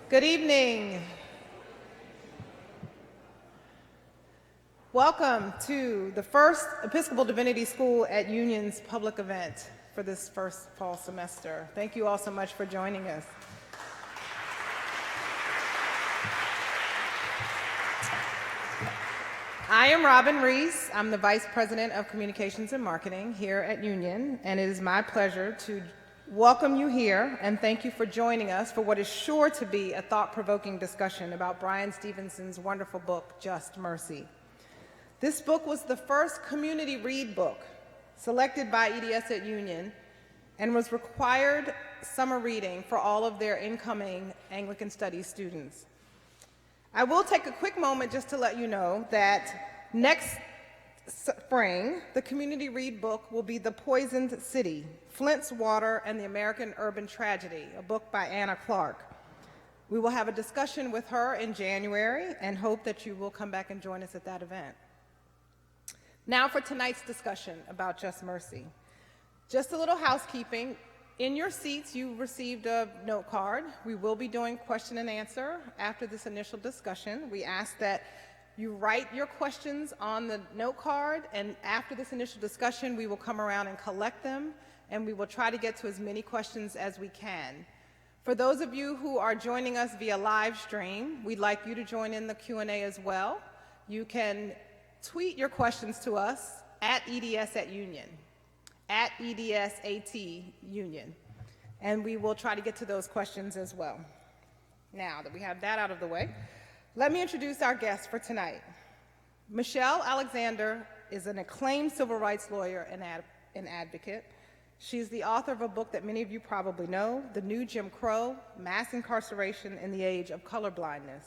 Good evening. Welcome to the first Episcopal Divinity School at Union's public event for this first fall semester. Thank you all so much for joining us. I am Robin Reese. I'm the Vice President of Communications and Marketing here at Union, and it is my pleasure to welcome you here and thank you for joining us for what is sure to be a thought-provoking discussion about Bryan Stevenson's wonderful book, Just Mercy. This book was the first community read book selected by EDS at Union and was required summer reading for all of their incoming Anglican Studies students. I will take a quick moment just to let you know that next spring, the community read book will be The Poisoned City, Flint's Water and the American Urban Tragedy, a book by Anna Clark. We will have a discussion with her in January and hope that you will come back and join us at that event. Now for tonight's discussion about Just Mercy. Just a little housekeeping. In your seats, you received a note card. We will be doing question and answer after this initial discussion. We ask that you write your questions on the note card, and after this initial discussion, we will come around and collect them, and we will try to get to as many questions as we can. For those of you who are joining us via live stream, we'd like you to join in the Q&A as well. You can tweet your questions to us at EDS at Union, at EDSAT Union, and we will try to get to those questions as well. Now that we have that out of the way, let me introduce our guest for tonight. Michelle Alexander is an acclaimed civil rights lawyer and advocate. She's the author of a book that many of you probably know, The New Jim Crow, Mass Incarceration in the Age of Colorblindness.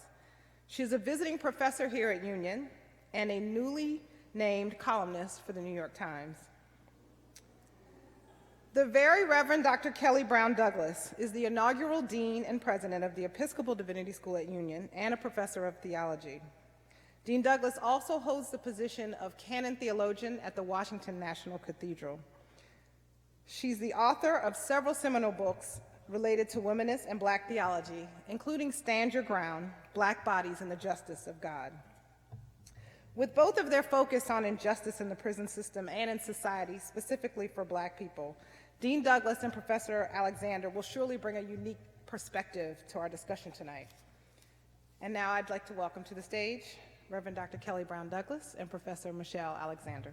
She's a visiting professor here at Union and a newly named columnist for the New York Times. The Very Reverend Dr. Kelly Brown Douglas is the inaugural Dean and President of the Episcopal Divinity School at Union and a Professor of Theology. Dean Douglas also holds the position of Canon Theologian at the Washington National Cathedral. She's the author of several seminal books related to womanist and Black theology, including Stand Your Ground, Black Bodies and the Justice of God. With both of their focus on injustice in the prison system and in society, specifically for Black people, Dean Douglas and Professor Alexander will surely bring a unique perspective to our discussion tonight. And now I'd like to welcome to the stage Reverend Dr. Kelly Brown Douglas and Professor Michelle Alexander.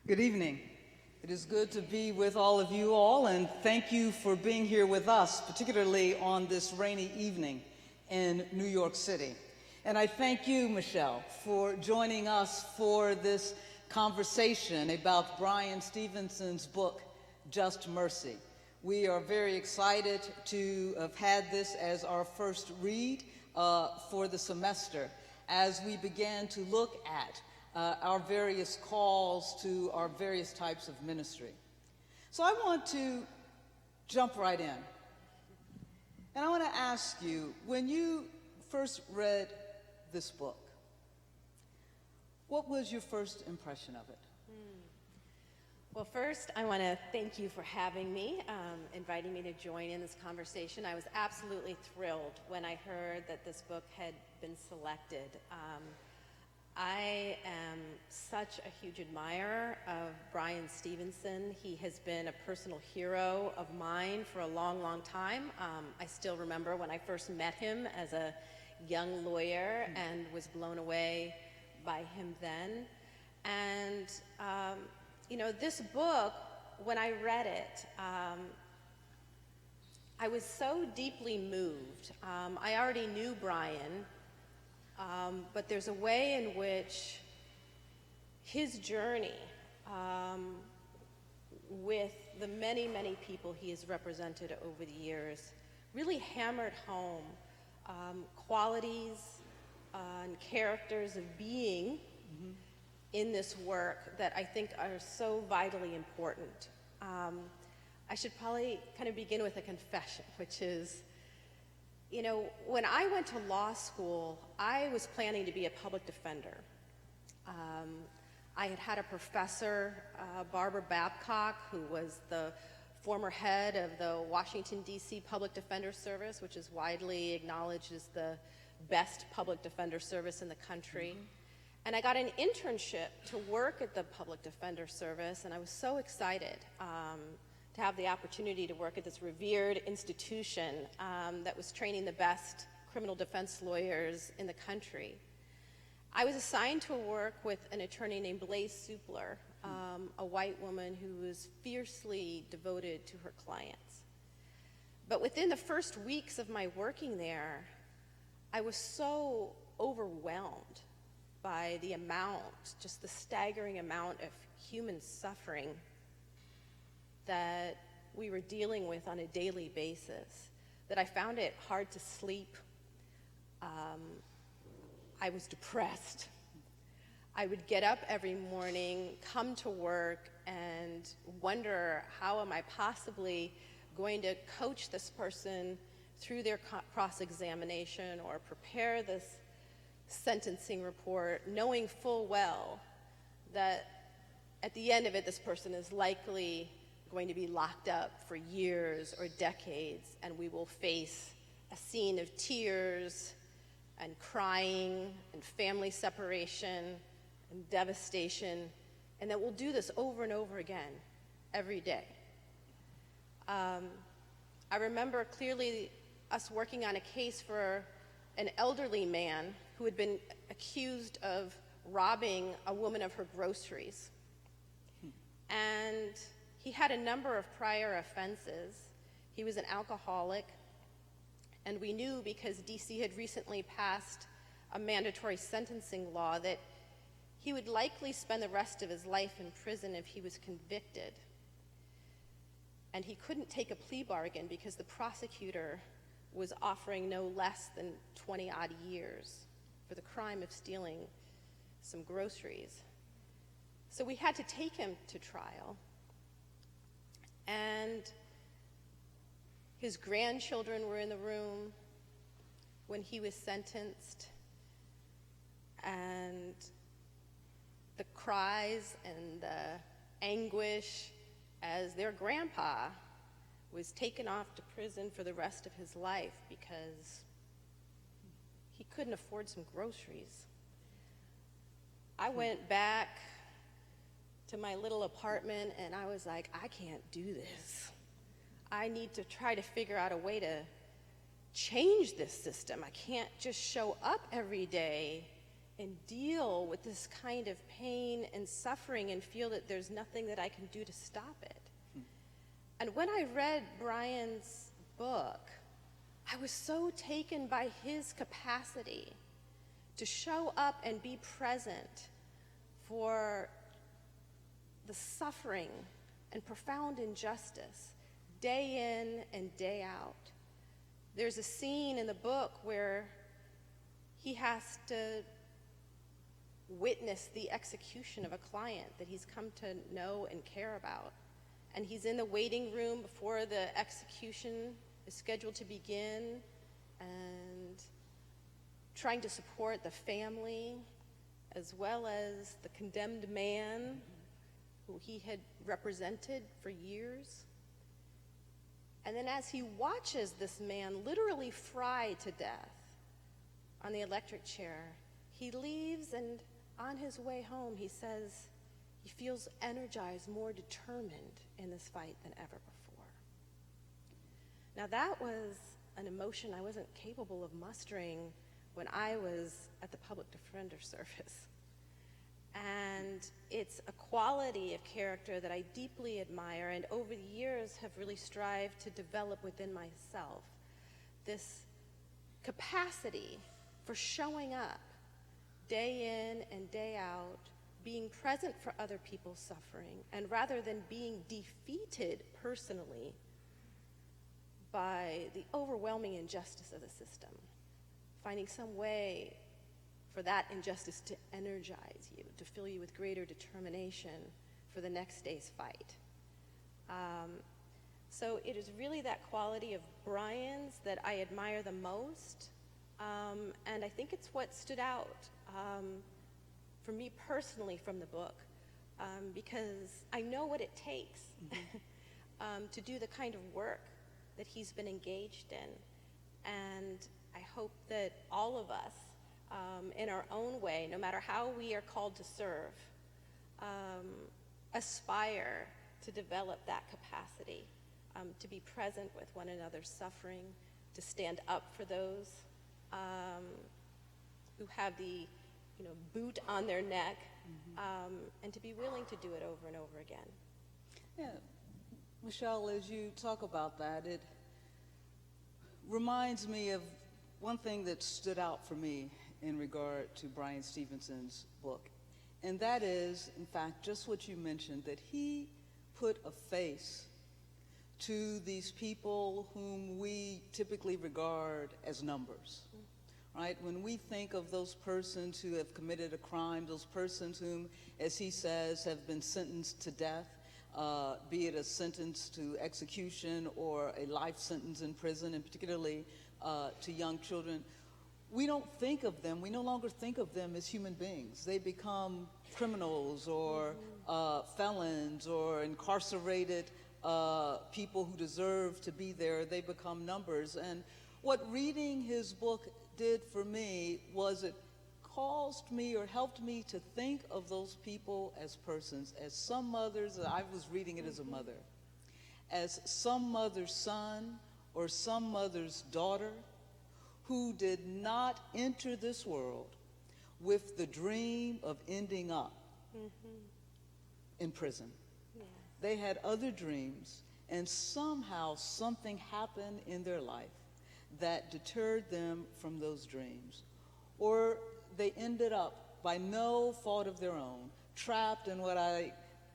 Good evening. It is good to be with all of you all, and thank you for being here with us, particularly on this rainy evening in New York City. And I thank you, Michelle, for joining us for this conversation about Bryan Stevenson's book, Just Mercy. We are very excited to have had this as our first read for the semester as we began to look at our various calls to our various types of ministry. So I want to jump right in. And I want to ask you, when you first read this book, what was your first impression of it? Well, first, I want to thank you for having me, inviting me to join in this conversation. I was absolutely thrilled when I heard that this book had been selected. I am such a huge admirer of Bryan Stevenson. He has been a personal hero of mine for a long, long time. I still remember when I first met him as a young lawyer and was blown away by him then. And, you know, this book, when I read it, I was so deeply moved. I already knew Bryan, but there's a way in which his journey with the many, many people he has represented over the years really hammered home qualities and characters of being in this work that I think are so vitally important. I should probably kind of begin with a confession, which is, you know, when I went to law school, I was planning to be a public defender. I had had a professor, Barbara Babcock, who was the former head of the Washington, D.C. Public Defender Service, which is widely acknowledged as the best public defender service in the country. And I got an internship to work at the Public Defender Service, and I was so excited to have the opportunity to work at this revered institution that was training the best criminal defense lawyers in the country. I was assigned to work with an attorney named Blaise Supler, a white woman who was fiercely devoted to her clients. But within the first weeks of my working there, I was so overwhelmed by the amount, just the staggering amount of human suffering that we were dealing with on a daily basis, that I found it hard to sleep. I was depressed. I would get up every morning, come to work, and wonder, how am I possibly going to coach this person through their cross-examination or prepare this sentencing report, knowing full well that at the end of it, this person is likely going to be locked up for years or decades, and we will face a scene of tears and crying and family separation and devastation, and that we'll do this over and over again every day. I remember clearly us working on a case for an elderly man who had been accused of robbing a woman of her groceries. And he had a number of prior offenses. He was an alcoholic, and we knew, because DC had recently passed a mandatory sentencing law, that he would likely spend the rest of his life in prison if he was convicted. And he couldn't take a plea bargain because the prosecutor was offering no less than 20-odd years for the crime of stealing some groceries. So we had to take him to trial. And his grandchildren were in the room when he was sentenced, and the cries and the anguish as their grandpa was taken off to prison for the rest of his life because he couldn't afford some groceries. I went back to my little apartment and I was like, I can't do this. I need to try to figure out a way to change this system. I can't just show up every day and deal with this kind of pain and suffering and feel that there's nothing that I can do to stop it. And when I read Bryan's book, I was so taken by his capacity to show up and be present for the suffering and profound injustice day in and day out. There's a scene in the book where he has to witness the execution of a client that he's come to know and care about. And he's in the waiting room before the execution is scheduled to begin, and trying to support the family as well as the condemned man who he had represented for years. And then as he watches this man literally fry to death on the electric chair, he leaves, and on his way home he says he feels energized, more determined in this fight than ever before. Now that was an emotion I wasn't capable of mustering when I was at the Public Defender Service. And it's a quality of character that I deeply admire, and over the years have really strived to develop within myself. This capacity for showing up day in and day out, being present for other people's suffering, and rather than being defeated personally by the overwhelming injustice of the system, finding some way for that injustice to energize you, to fill you with greater determination for the next day's fight. So it is really that quality of Bryan's that I admire the most, and I think it's what stood out for me personally from the book, because I know what it takes to do the kind of work that he's been engaged in, and I hope that all of us, in our own way, no matter how we are called to serve, aspire to develop that capacity, to be present with one another's suffering, to stand up for those who have the boot on their neck, and to be willing to do it over and over again. Yeah, Michelle, as you talk about that, it reminds me of one thing that stood out for me in regard to Bryan Stevenson's book, and that is, in fact, just what you mentioned, that he put a face to these people whom we typically regard as numbers, right? When we think of those persons who have committed a crime, those persons whom, as he says, have been sentenced to death, be it a sentence to execution or a life sentence in prison, and particularly to young children, we don't think of them, we no longer think of them as human beings. They become criminals or felons or incarcerated people who deserve to be there. They become numbers. And what reading his book did for me was it caused me or helped me to think of those people as persons, as some mothers, I was reading it as a mother, as some mother's son or some mother's daughter who did not enter this world with the dream of ending up in prison. Yeah. They had other dreams, and somehow something happened in their life that deterred them from those dreams. Or they ended up, by no fault of their own, trapped in what I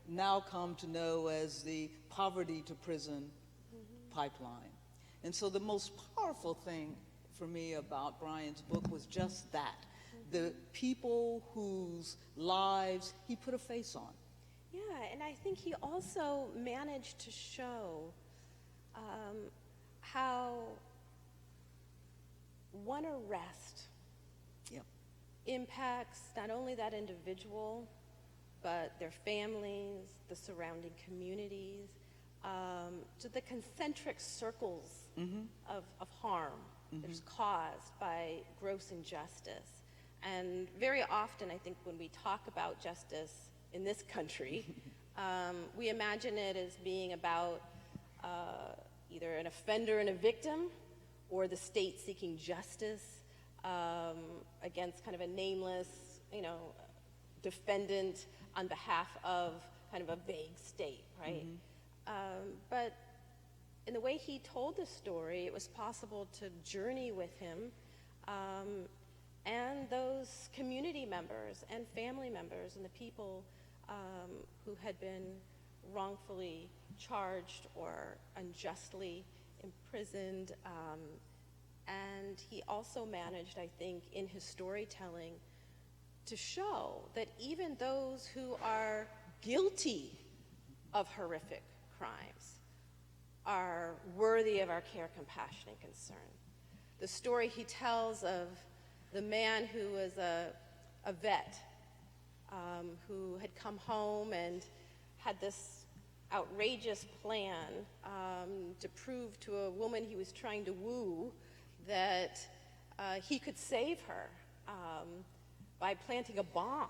now come to know as the poverty to prison pipeline. And so the most powerful thing for me about Bryan's book was just that, the people whose lives he put a face on. Yeah, and I think he also managed to show how one arrest impacts not only that individual, but their families, the surrounding communities, to the concentric circles of harm that is caused by gross injustice. And very often, I think, when we talk about justice in this country, we imagine it as being about either an offender and a victim, or the state seeking justice against kind of a nameless, defendant on behalf of kind of a vague state, right? But in the way he told the story, it was possible to journey with him and those community members and family members and the people who had been wrongfully charged or unjustly imprisoned. And he also managed, I think, in his storytelling to show that even those who are guilty of horrific crimes are worthy of our care, compassion, and concern. The story he tells of the man who was a vet who had come home and had this outrageous plan to prove to a woman he was trying to woo that he could save her by planting a bomb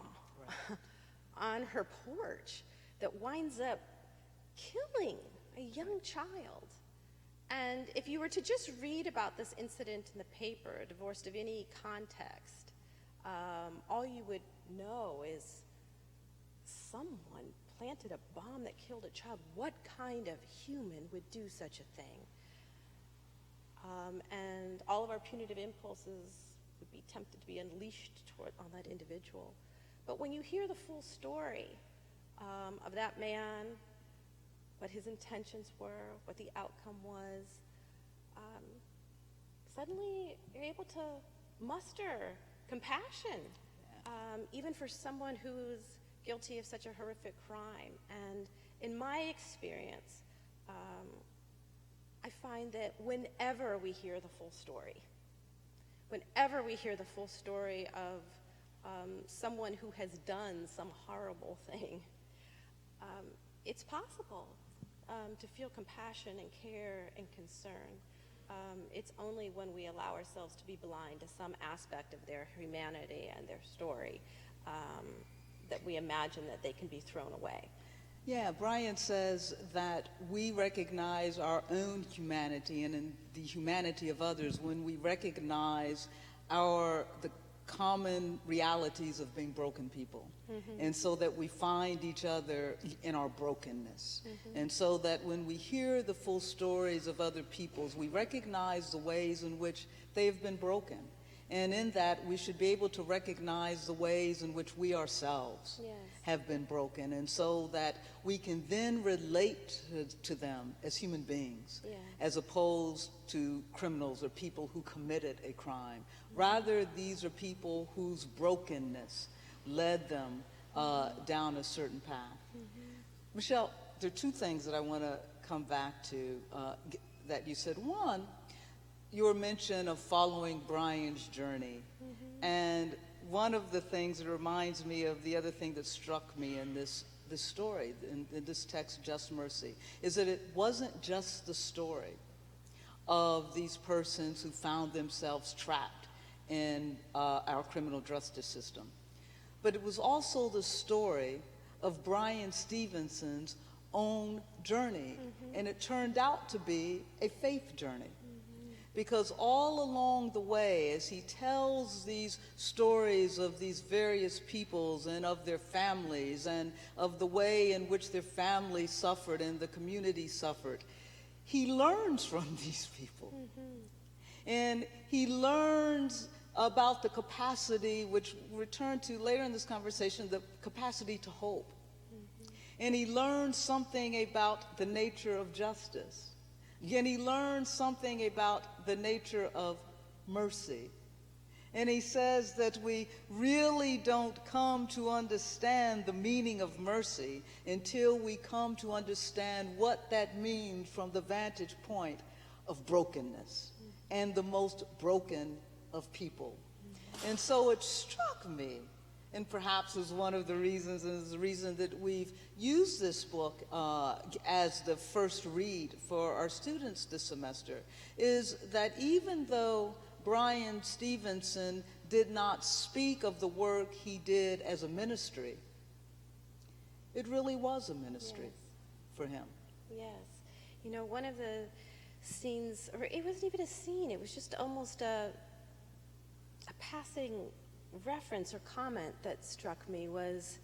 on her porch that winds up killing a young child. And if you were to just read about this incident in the paper, divorced of any context, all you would know is someone planted a bomb that killed a child. What kind of human would do such a thing? And all of our punitive impulses would be tempted to be unleashed on that individual. But when you hear the full story of that man, what his intentions were, what the outcome was, suddenly you're able to muster compassion, even for someone who's guilty of such a horrific crime. And in my experience, find that whenever we hear the full story of someone who has done some horrible thing, it's possible to feel compassion and care and concern. It's only when we allow ourselves to be blind to some aspect of their humanity and their story that we imagine that they can be thrown away. Yeah, Bryan says that we recognize our own humanity and in the humanity of others when we recognize the common realities of being broken people. Mm-hmm. And so that we find each other in our brokenness. Mm-hmm. And so that when we hear the full stories of other peoples, we recognize the ways in which they have been broken. And in that, we should be able to recognize the ways in which we ourselves have been broken, and so that we can then relate to them as human beings, as opposed to criminals or people who committed a crime. Rather, these are people whose brokenness led them down a certain path. Michelle, there are two things that I want to come back to that you said. One, your mention of following Bryan's journey. And one of the things that reminds me of the other thing that struck me in this story, in this text, Just Mercy, is that it wasn't just the story of these persons who found themselves trapped in our criminal justice system, but it was also the story of Bryan Stevenson's own journey. And it turned out to be a faith journey. Because all along the way, as he tells these stories of these various peoples and of their families and of the way in which their families suffered and the community suffered, he learns from these people. And he learns about the capacity, which we'll return to later in this conversation, the capacity to hope. And he learns something about the nature of justice. And he learns something about the nature of mercy. And he says that we really don't come to understand the meaning of mercy until we come to understand what that means from the vantage point of brokenness and the most broken of people. And so it struck me, and perhaps is one of the reasons, and is the reason that we've used this book as the first read for our students this semester, is that even though Bryan Stevenson did not speak of the work he did as a ministry, it really was a ministry for him. Yes. You know, one of the scenes, or it wasn't even a scene, it was just almost a passing reference or comment that struck me was,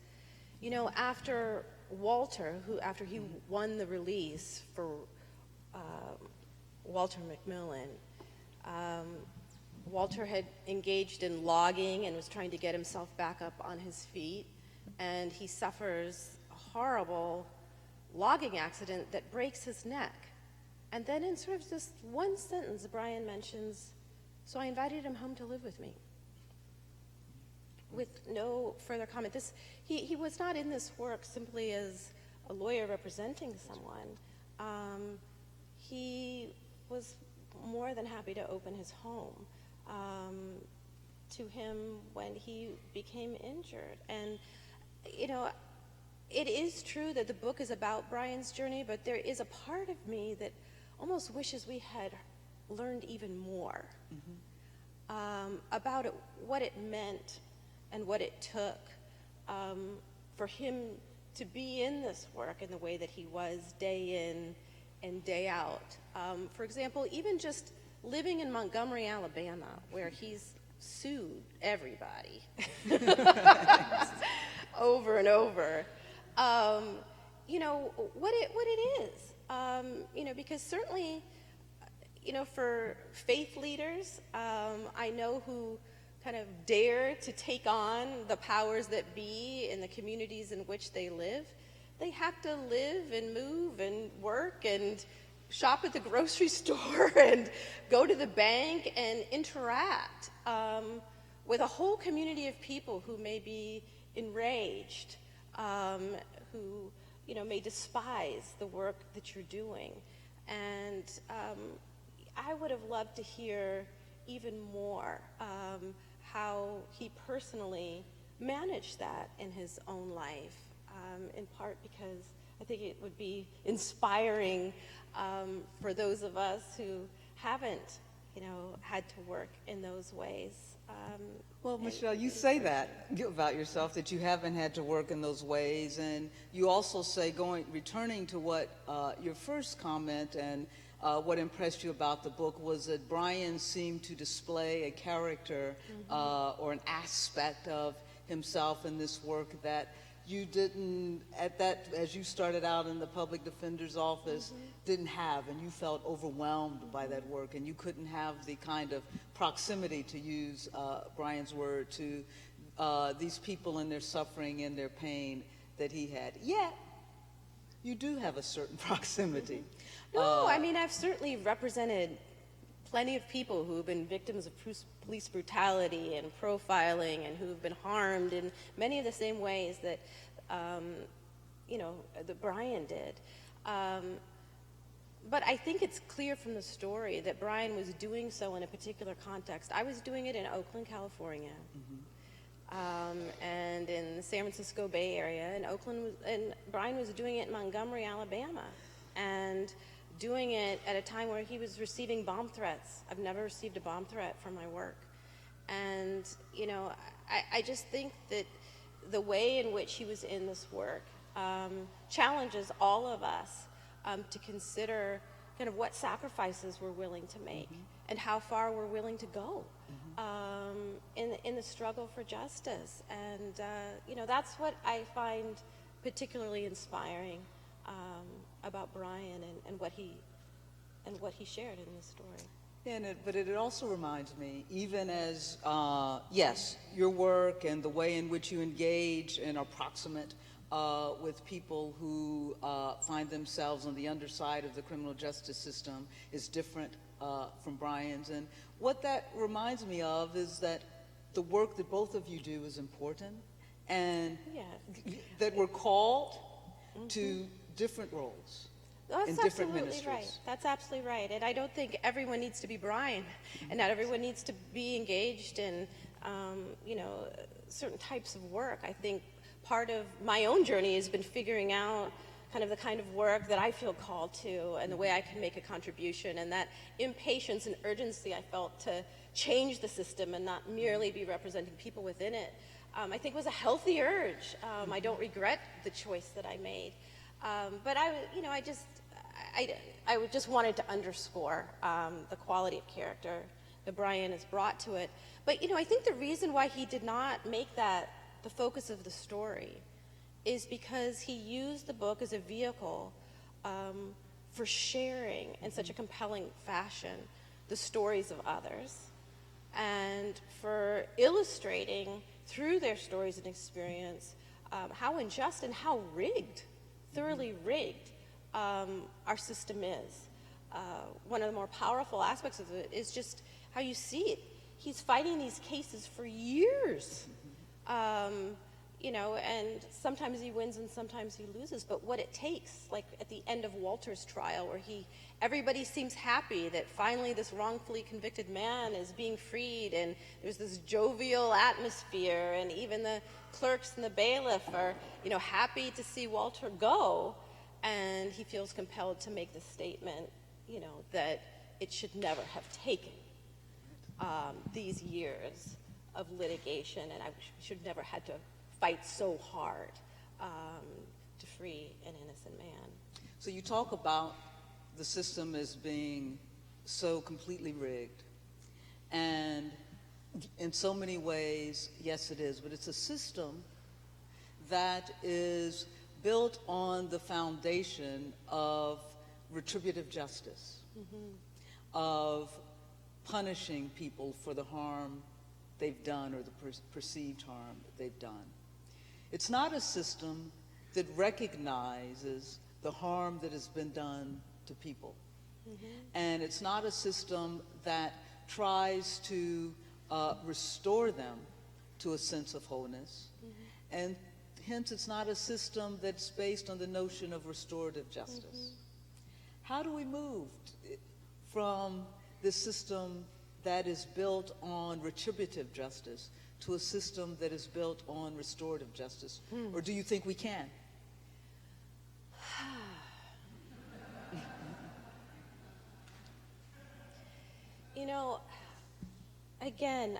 you know, after Walter, after he won the release for Walter McMillan, Walter had engaged in logging and was trying to get himself back up on his feet, and he suffers a horrible logging accident that breaks his neck. And then in sort of just one sentence, Bryan mentions, so I invited him home to live with me. With no further comment. He was not in this work simply as a lawyer representing someone. He was more than happy to open his home to him when he became injured. And, you know, it is true that the book is about Bryan's journey, but there is a part of me that almost wishes we had learned even more about what it meant and what it took for him to be in this work in the way that he was day in and day out. For example, even just living in Montgomery, Alabama, where he's sued everybody over and over. You know, what it is. You know, because certainly, you know, for faith leaders, I know who kind of dare to take on the powers that be in the communities in which they live. They have to live and move and work and shop at the grocery store and go to the bank and interact with a whole community of people who may be enraged, who, you know, may despise the work that you're doing. And I would have loved to hear even more how he personally managed that in his own life, in part because I think it would be inspiring for those of us who haven't, had to work in those ways. Well, Michelle, you say that about yourself, that you haven't had to work in those ways, and you also say, returning to what your first comment and what impressed you about the book was that Bryan seemed to display a character or an aspect of himself in this work that you didn't, as you started out in the public defender's office, didn't have, and you felt overwhelmed by that work, and you couldn't have the kind of proximity, to use Bryan's word, to these people and their suffering and their pain that he had. Yet, you do have a certain proximity. No, I mean, I've certainly represented plenty of people who have been victims of police brutality and profiling and who have been harmed in many of the same ways that, that Bryan did. But I think it's clear from the story that Bryan was doing so in a particular context. I was doing it in Oakland, California, and in the San Francisco Bay Area, and Bryan was doing it in Montgomery, Alabama, and doing it at a time where he was receiving bomb threats. I've never received a bomb threat from my work. And, I just think that the way in which he was in this work challenges all of us to consider kind of what sacrifices we're willing to make and how far we're willing to go in the struggle for justice. And, that's what I find particularly inspiring about Bryan and what he shared in this story. But it also reminds me, even as, yes, your work and the way in which you engage and are proximate with people who find themselves on the underside of the criminal justice system is different from Bryan's. And what that reminds me of is that the work that both of you do is important, and that we're called to different roles in different ministries. Right. That's absolutely right. And I don't think everyone needs to be Bryan, and not everyone needs to be engaged in, certain types of work. I think part of my own journey has been figuring out the kind of work that I feel called to and the way I can make a contribution, and that impatience and urgency I felt to change the system and not merely be representing people within it, I think was a healthy urge. I don't regret the choice that I made. But I just wanted to underscore the quality of character that Bryan has brought to it. But I think the reason why he did not make that the focus of the story is because he used the book as a vehicle for sharing in such a compelling fashion the stories of others, and for illustrating through their stories and experience how unjust and how rigged, thoroughly rigged, our system is. One of the more powerful aspects of it is just how you see it. He's fighting these cases for years, and sometimes he wins and sometimes he loses. But what it takes, like at the end of Walter's trial, where everybody seems happy that finally this wrongfully convicted man is being freed, and there's this jovial atmosphere, and even the clerks and the bailiff are, happy to see Walter go, and he feels compelled to make the statement, that it should never have taken these years of litigation, and I should never had to fight so hard to free an innocent man. So you talk about the system as being so completely rigged, and in so many ways, yes it is, but it's a system that is built on the foundation of retributive justice, of punishing people for the harm they've done or the perceived harm that they've done. It's not a system that recognizes the harm that has been done to people. And it's not a system that tries to restore them to a sense of wholeness. And hence it's not a system that's based on the notion of restorative justice. How do we move from this system that is built on retributive justice to a system that is built on restorative justice? Or do you think we can? You know, again,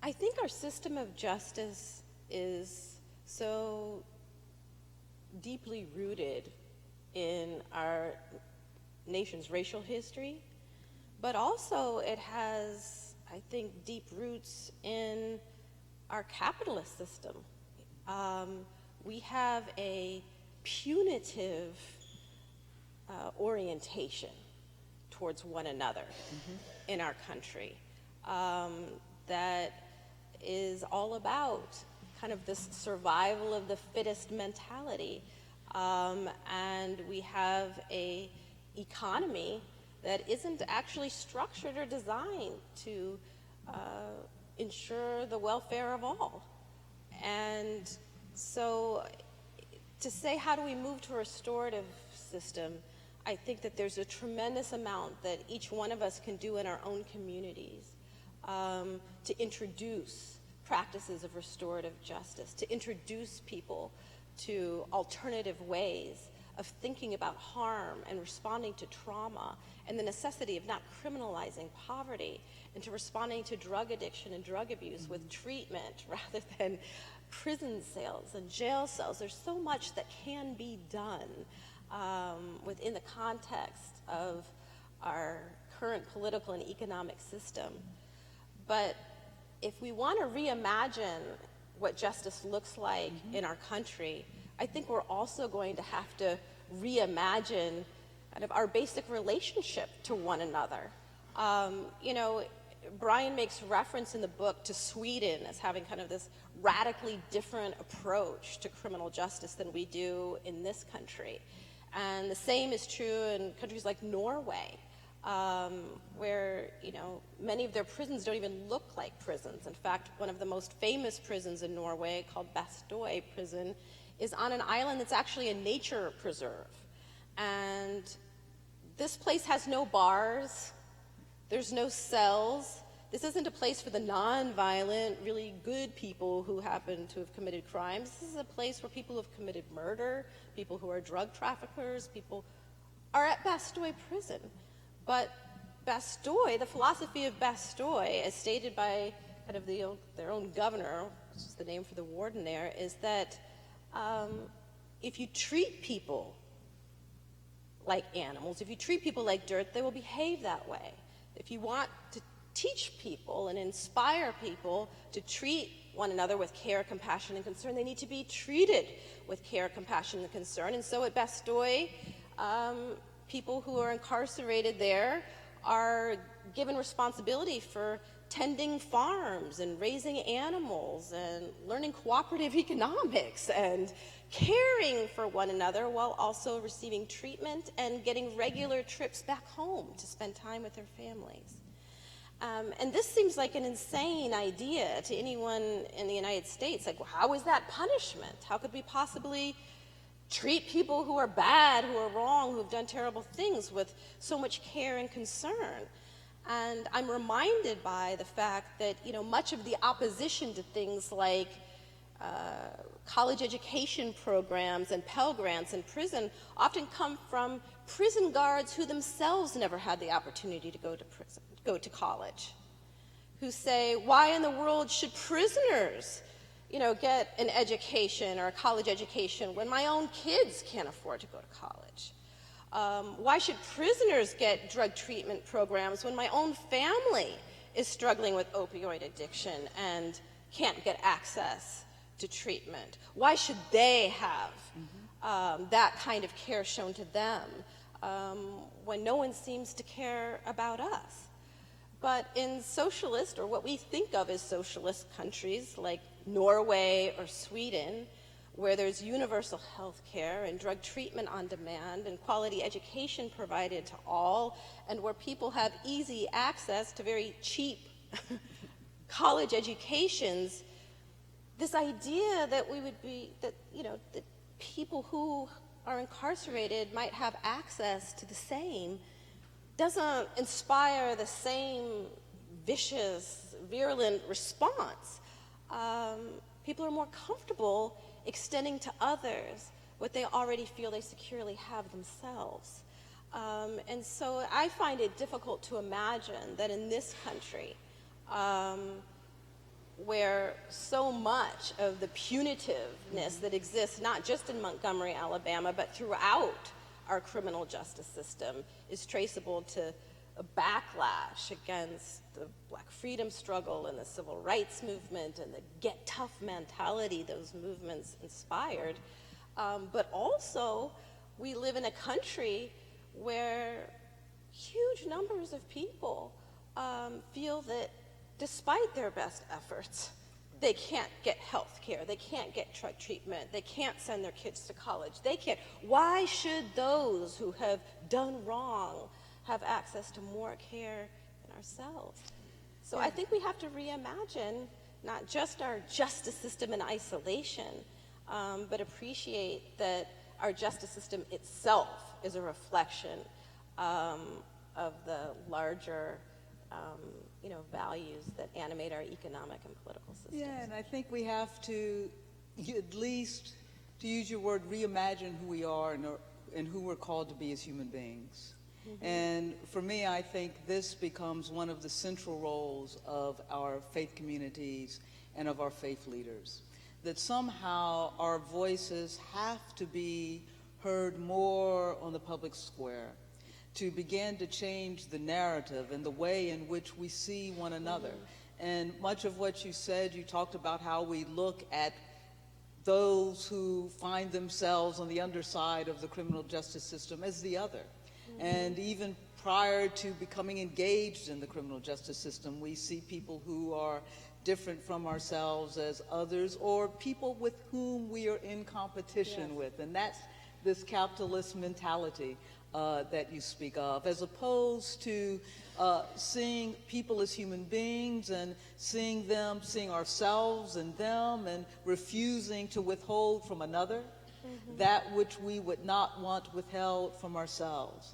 I think our system of justice is so deeply rooted in our nation's racial history, but also it has, I think, deep roots in our capitalist system. We have a punitive orientation towards one another in our country that is all about kind of this survival of the fittest mentality. And we have a economy that isn't actually structured or designed to ensure the welfare of all. And so to say how do we move to a restorative system, I think that there's a tremendous amount that each one of us can do in our own communities to introduce practices of restorative justice, to introduce people to alternative ways of thinking about harm and responding to trauma, and the necessity of not criminalizing poverty, and to responding to drug addiction and drug abuse with treatment rather than prison cells and jail cells. There's so much that can be done within the context of our current political and economic system. But if we want to reimagine what justice looks like in our country, I think we're also going to have to reimagine kind of our basic relationship to one another. You know, Bryan makes reference in the book to Sweden as having kind of this radically different approach to criminal justice than we do in this country. And the same is true in countries like Norway, where, you know, many of their prisons don't even look like prisons. In fact, one of the most famous prisons in Norway, called Bastøy Prison, is on an island that's actually a nature preserve. And this place has no bars, there's no cells. This isn't a place for the non-violent, really good people who happen to have committed crimes. This is a place where people have committed murder, people who are drug traffickers, people are at Bastøy Prison. But Bastøy, the philosophy of Bastøy, as stated by kind of their own governor, which is the name for the warden there, is that if you treat people like animals, if you treat people like dirt, they will behave that way. If you want to teach people and inspire people to treat one another with care, compassion, and concern, they need to be treated with care, compassion, and concern. And so at Bastøy, people who are incarcerated there are given responsibility for tending farms and raising animals and learning cooperative economics and caring for one another while also receiving treatment and getting regular trips back home to spend time with their families. And this seems like an insane idea to anyone in the United States. Like, well, how is that punishment? How could we possibly treat people who are bad, who are wrong, who have done terrible things with so much care and concern? And I'm reminded by the fact that, you know, much of the opposition to things like college education programs and Pell Grants in prison often come from prison guards who themselves never had the opportunity to go to college, who say, why in the world should prisoners, you know, get an education or a college education when my own kids can't afford to go to college? Why should prisoners get drug treatment programs when my own family is struggling with opioid addiction and can't get access to treatment? Why should they have that kind of care shown to them when no one seems to care about us? But in socialist, or what we think of as socialist countries like Norway or Sweden, where there's universal health care and drug treatment on demand and quality education provided to all, and where people have easy access to very cheap college educations, this idea that we would be, that, you know, that people who are incarcerated might have access to the same doesn't inspire the same vicious, virulent response. People are more comfortable extending to others what they already feel they securely have themselves. And so I find it difficult to imagine that in this country, where so much of the punitiveness that exists, not just in Montgomery, Alabama, but throughout our criminal justice system, is traceable to a backlash against the Black freedom struggle and the civil rights movement and the get tough mentality those movements inspired. But also, we live in a country where huge numbers of people feel that despite their best efforts, they can't get health care, they can't get drug treatment, they can't send their kids to college, they can't. Why should those who have done wrong have access to more care than ourselves? So I think we have to reimagine not just our justice system in isolation, but appreciate that our justice system itself is a reflection of the larger values that animate our economic and political systems. Yeah, and I think we have to, at least, to use your word, reimagine who we are and who we're called to be as human beings. Mm-hmm. And for me, I think this becomes one of the central roles of our faith communities and of our faith leaders, that somehow our voices have to be heard more on the public square, to begin to change the narrative and the way in which we see one another. Mm-hmm. And much of what you said, you talked about how we look at those who find themselves on the underside of the criminal justice system as the other. Mm-hmm. And even prior to becoming engaged in the criminal justice system, we see people who are different from ourselves as others, or people with whom we are in competition with. And that's this capitalist mentality that you speak of, as opposed to seeing people as human beings and seeing ourselves and them, and refusing to withhold from another that which we would not want withheld from ourselves.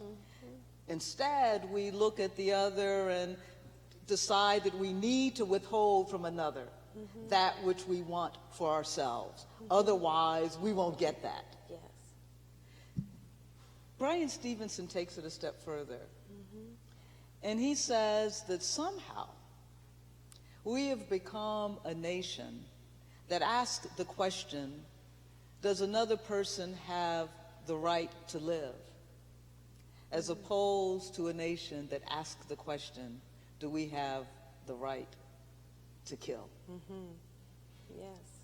Instead, we look at the other and decide that we need to withhold from another that which we want for ourselves. Otherwise, we won't get that. Yes. Bryan Stevenson takes it a step further. And he says that somehow we have become a nation that asks the question, does another person have the right to live? As opposed to a nation that asks the question, do we have the right to kill? Yes.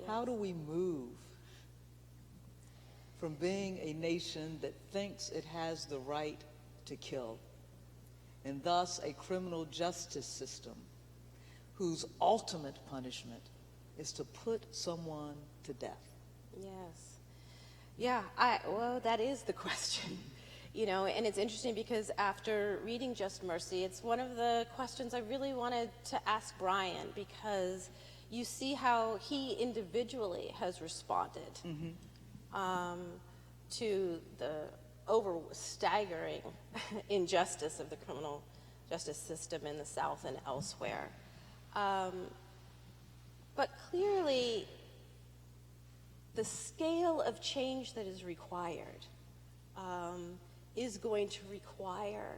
How do we move from being a nation that thinks it has the right to kill, and thus a criminal justice system whose ultimate punishment is to put someone to death? Yes. Yeah, well, that is the question. And it's interesting because after reading Just Mercy, it's one of the questions I really wanted to ask Bryan, because you see how he individually has responded to the staggering injustice of the criminal justice system in the South and elsewhere. But clearly, the scale of change that is required is going to require,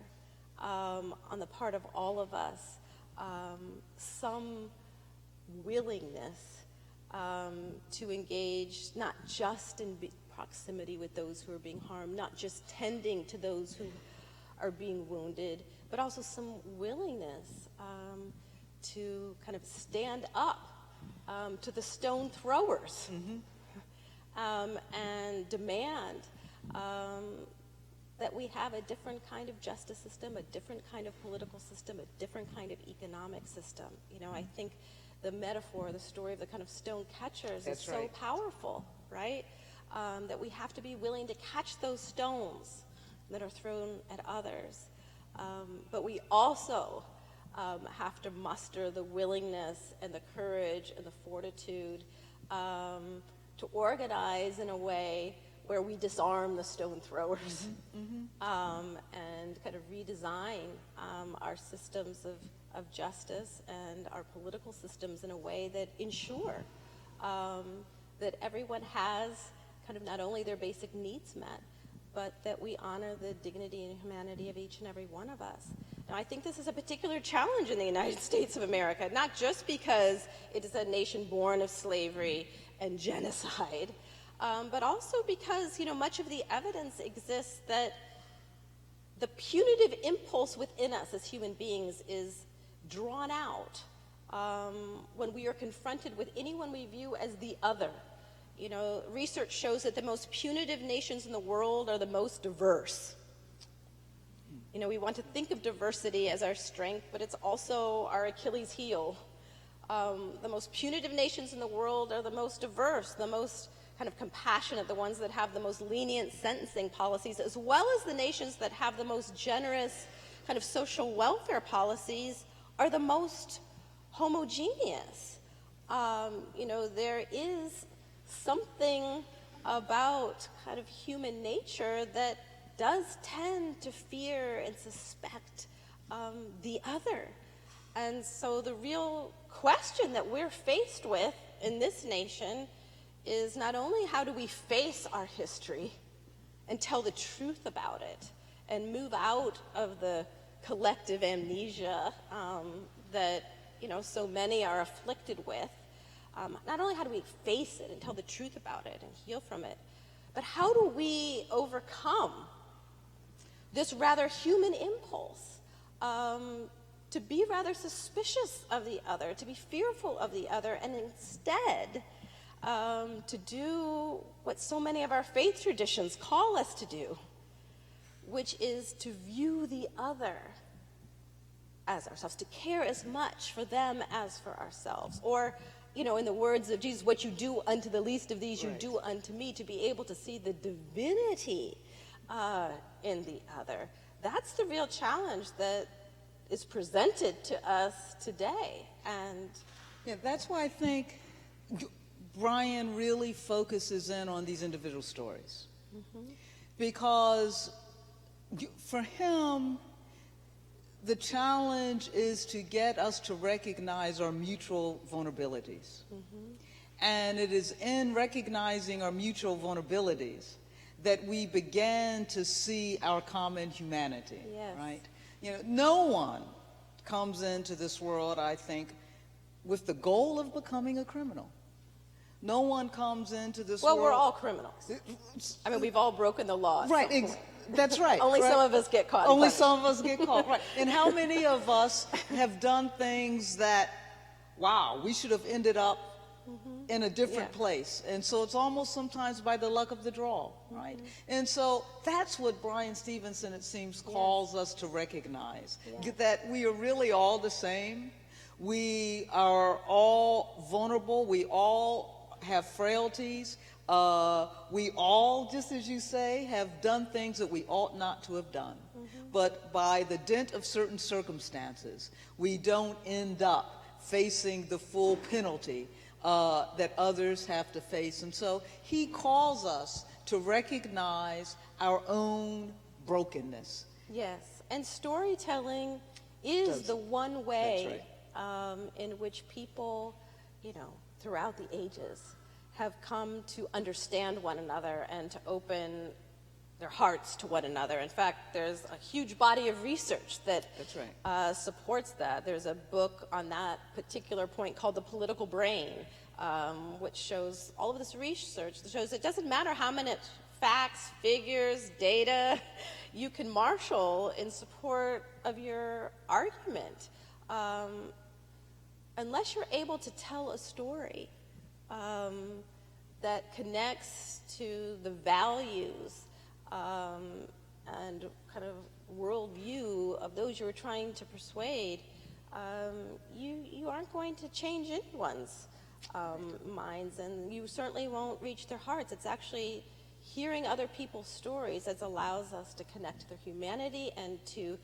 on the part of all of us, some willingness to engage not just in proximity with those who are being harmed, not just tending to those who are being wounded, but also some willingness to kind of stand up to the stone throwers and demand that we have a different kind of justice system, a different kind of political system, a different kind of economic system. I think the metaphor, the story of the kind of stone catchers is so powerful, right? That we have to be willing to catch those stones that are thrown at others. But we also have to muster the willingness and the courage and the fortitude to organize in a way where we disarm the stone throwers and kind of redesign our systems of justice and our political systems in a way that ensure that everyone has kind of not only their basic needs met, but that we honor the dignity and humanity of each and every one of us. Now, I think this is a particular challenge in the United States of America, not just because it is a nation born of slavery and genocide, but also because, much of the evidence exists that the punitive impulse within us as human beings is drawn out when we are confronted with anyone we view as the other. Research shows that the most punitive nations in the world are the most diverse. We want to think of diversity as our strength, but it's also our Achilles heel. The most punitive nations in the world are the most diverse, the most kind of compassionate, the ones that have the most lenient sentencing policies, as well as the nations that have the most generous kind of social welfare policies are the most homogeneous. There is something about kind of human nature that does tend to fear and suspect the other. And so the real question that we're faced with in this nation is not only how do we face our history and tell the truth about it and move out of the collective amnesia that so many are afflicted with. Not only how do we face it and tell the truth about it and heal from it, but how do we overcome this rather human impulse to be rather suspicious of the other, to be fearful of the other, and instead to do what so many of our faith traditions call us to do, which is to view the other as ourselves, to care as much for them as for ourselves. Or, in the words of Jesus, what you do unto the least of these, you do unto me, to be able to see the divinity in the other. That's the real challenge that is presented to us today. And that's why I think Bryan really focuses in on these individual stories. Because for him, the challenge is to get us to recognize our mutual vulnerabilities. And it is in recognizing our mutual vulnerabilities that we began to see our common humanity, right? No one comes into this world, I think, with the goal of becoming a criminal. No one comes into this world... Well, we're all criminals. I mean, we've all broken the law. Right, that's right. Only some of us get caught. Only some of us get caught, right. And how many of us have done things that, wow, we should have ended up in a different place. And so it's almost sometimes by the luck of the draw, right? And so that's what Bryan Stevenson, it seems, calls us to recognize, that we are really all the same. We are all vulnerable. We all have frailties. We all, just as you say, have done things that we ought not to have done. But by the dint of certain circumstances, we don't end up facing the full penalty that others have to face. And so he calls us to recognize our own brokenness. Yes, and storytelling is the one way in which people, throughout the ages have come to understand one another and to open their hearts to one another. In fact, there's a huge body of research that supports that. There's a book on that particular point called The Political Brain, which shows all of this research that shows it doesn't matter how many facts, figures, data you can marshal in support of your argument. Unless you're able to tell a story that connects to the values and kind of worldview of those you're trying to persuade, you aren't going to change anyone's minds, and you certainly won't reach their hearts. It's actually hearing other people's stories that allows us to connect to their humanity and to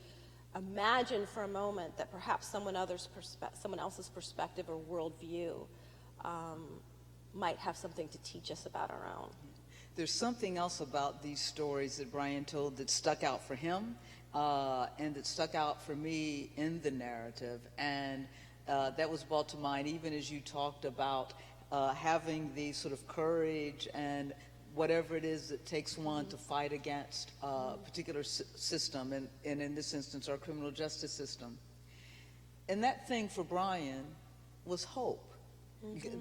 imagine for a moment that perhaps someone else's perspective or worldview might have something to teach us about our own. There's something else about these stories that Bryan told that stuck out for him and that stuck out for me in the narrative. And that was brought to mind even as you talked about having the sort of courage and whatever it is that takes one to fight against a particular system, and in this instance, our criminal justice system. And that thing for Bryan was hope.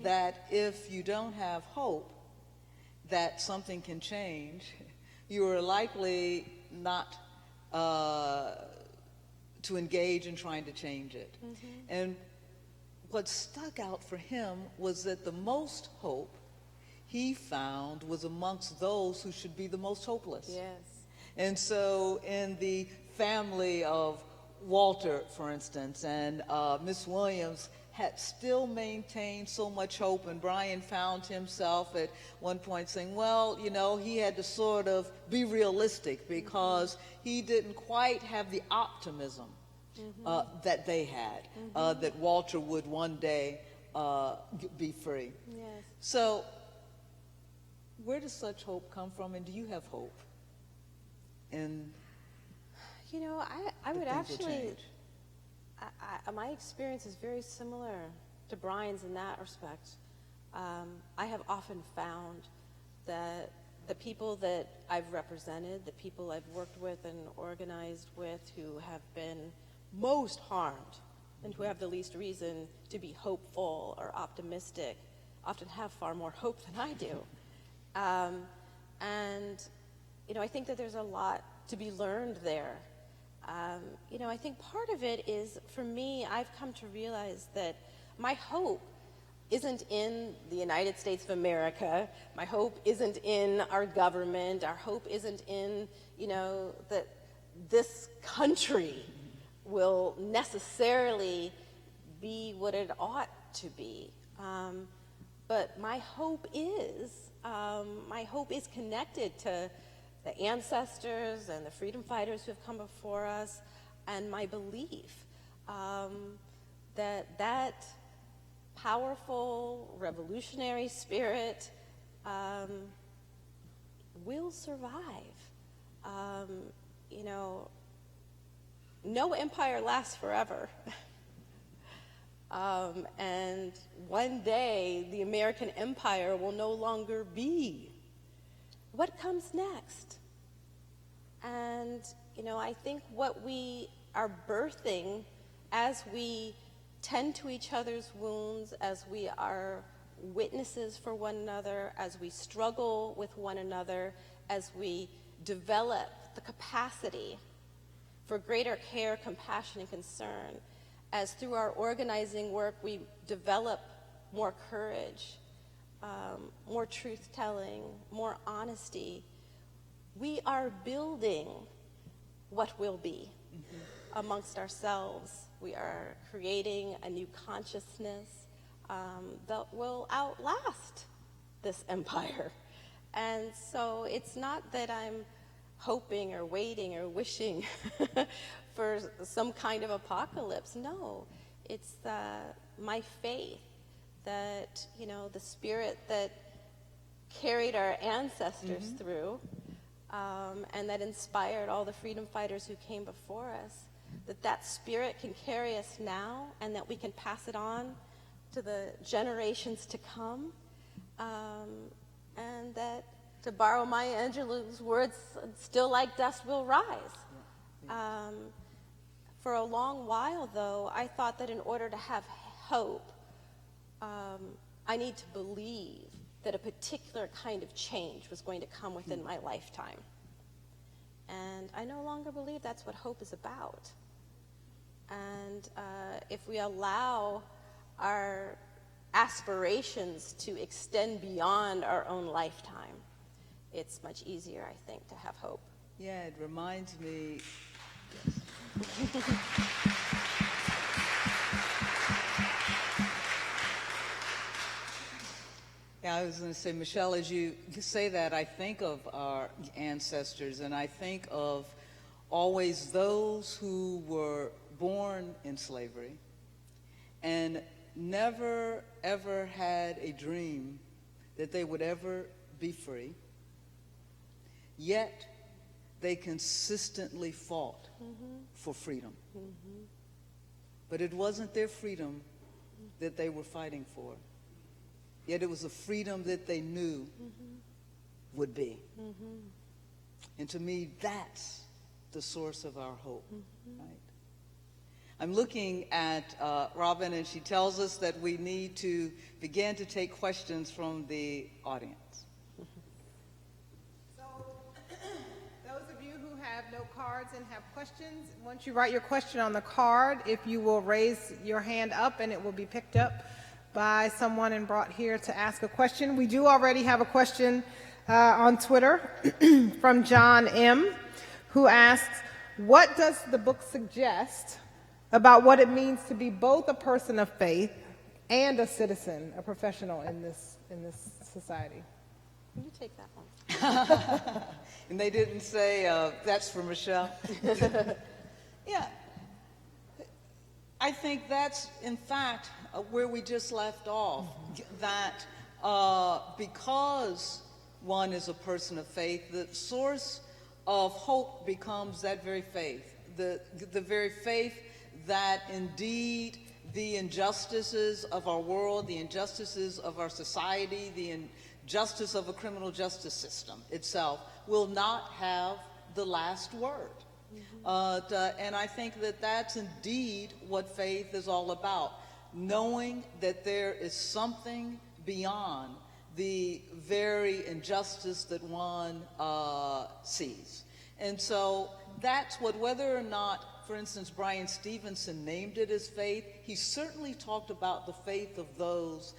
That if you don't have hope that something can change, you are likely not to engage in trying to change it. And what stuck out for him was that the most hope he found was amongst those who should be the most hopeless. Yes. And so in the family of Walter, for instance, and Miss Williams had still maintained so much hope, and Bryan found himself at one point saying, well, you know, he had to sort of be realistic because he didn't quite have the optimism that they had, that Walter would one day be free. Yes. So where does such hope come from, and do you have hope? And You know, I would things will actually, change? my experience is very similar to Bryan's in that respect. I have often found that the people that I've represented, the people I've worked with and organized with who have been most harmed and who have the least reason to be hopeful or optimistic often have far more hope than I do. And, you know, I think that there's a lot to be learned there. You know, I think part of it is, for me, I've come to realize that my hope isn't in the United States of America. My hope isn't in our government. Our hope isn't in, you know, that this country will necessarily be what it ought to be. But my hope is connected to the ancestors and the freedom fighters who have come before us, and my belief that that powerful revolutionary spirit will survive. You know, no empire lasts forever. And one day the American empire will no longer be. What comes next? And, you know, I think what we are birthing as we tend to each other's wounds, as we are witnesses for one another, as we struggle with one another, as we develop the capacity for greater care, compassion, and concern, as through our organizing work we develop more courage, more truth-telling, more honesty, we are building what will be amongst ourselves. We are creating a new consciousness that will outlast this empire. And so it's not that I'm hoping or waiting or wishing for some kind of apocalypse. No, it's my faith that, you know, the spirit that carried our ancestors through and that inspired all the freedom fighters who came before us, that spirit can carry us now, and that we can pass it on to the generations to come, and that, to borrow Maya Angelou's words, still like dust will rise. For a long while, though, I thought that in order to have hope, I need to believe that a particular kind of change was going to come within my lifetime. And I no longer believe that's what hope is about. And if we allow our aspirations to extend beyond our own lifetime, it's much easier, I think, to have hope. Yeah, it reminds me. Yeah, I was going to say, Michelle, as you say that, I think of our ancestors, and I think of always those who were born in slavery and never, ever had a dream that they would ever be free. yet they consistently fought for freedom. But it wasn't their freedom that they were fighting for, yet it was a freedom that they knew would be. And to me, that's the source of our hope, right? I'm looking at Robin, and she tells us that we need to begin to take questions from the audience. So, those of you who have no cards and have questions, once you write your question on the card, if you will raise your hand up and it will be picked up by someone and brought here to ask a question. We do already have a question on Twitter from John M., who asks, what does the book suggest about what it means to be both a person of faith and a citizen, a professional in this society? Can you take that one? And they didn't say, that's for Michelle. Yeah. I think that's, in fact, where we just left off, that because one is a person of faith, the source of hope becomes that very faith, the very faith that indeed the injustices of our world, the injustices of our society, the injustice of a criminal justice system itself will not have the last word. And I think that that's indeed what faith is all about, knowing that there is something beyond the very injustice that one sees. And so that's what, whether or not, for instance, Bryan Stevenson named it as faith, he certainly talked about the faith of those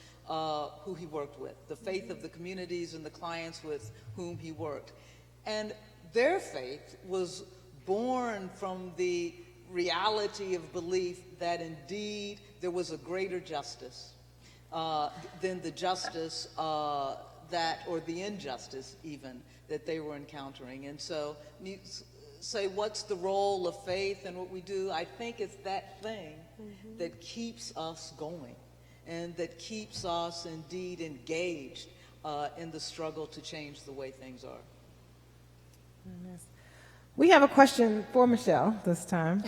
who he worked with, the faith of the communities and the clients with whom he worked. And their faith was born from the reality of belief that indeed there was a greater justice than the justice that, or the injustice even, that they were encountering. And so you say, what's the role of faith and what we do? I think it's that thing that keeps us going and that keeps us indeed engaged in the struggle to change the way things are. We have a question for Michelle this time.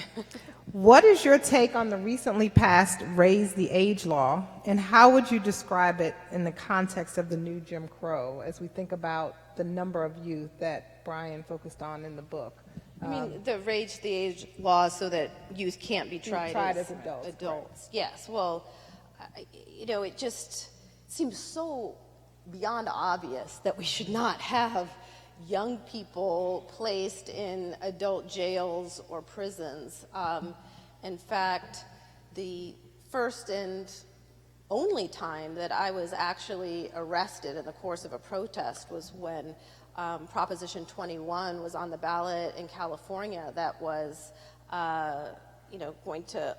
What is your take on the recently passed Raise the Age law, and how would you describe it in the context of the new Jim Crow as we think about the number of youth that Bryan focused on in the book? I mean, the Raise the Age law so that youth can't be tried as adults. Right. Yes, well, it just seems so beyond obvious that we should not have young people placed in adult jails or prisons. In fact, the first and only time that I was actually arrested in the course of a protest was when Proposition 21 was on the ballot in California that was, going to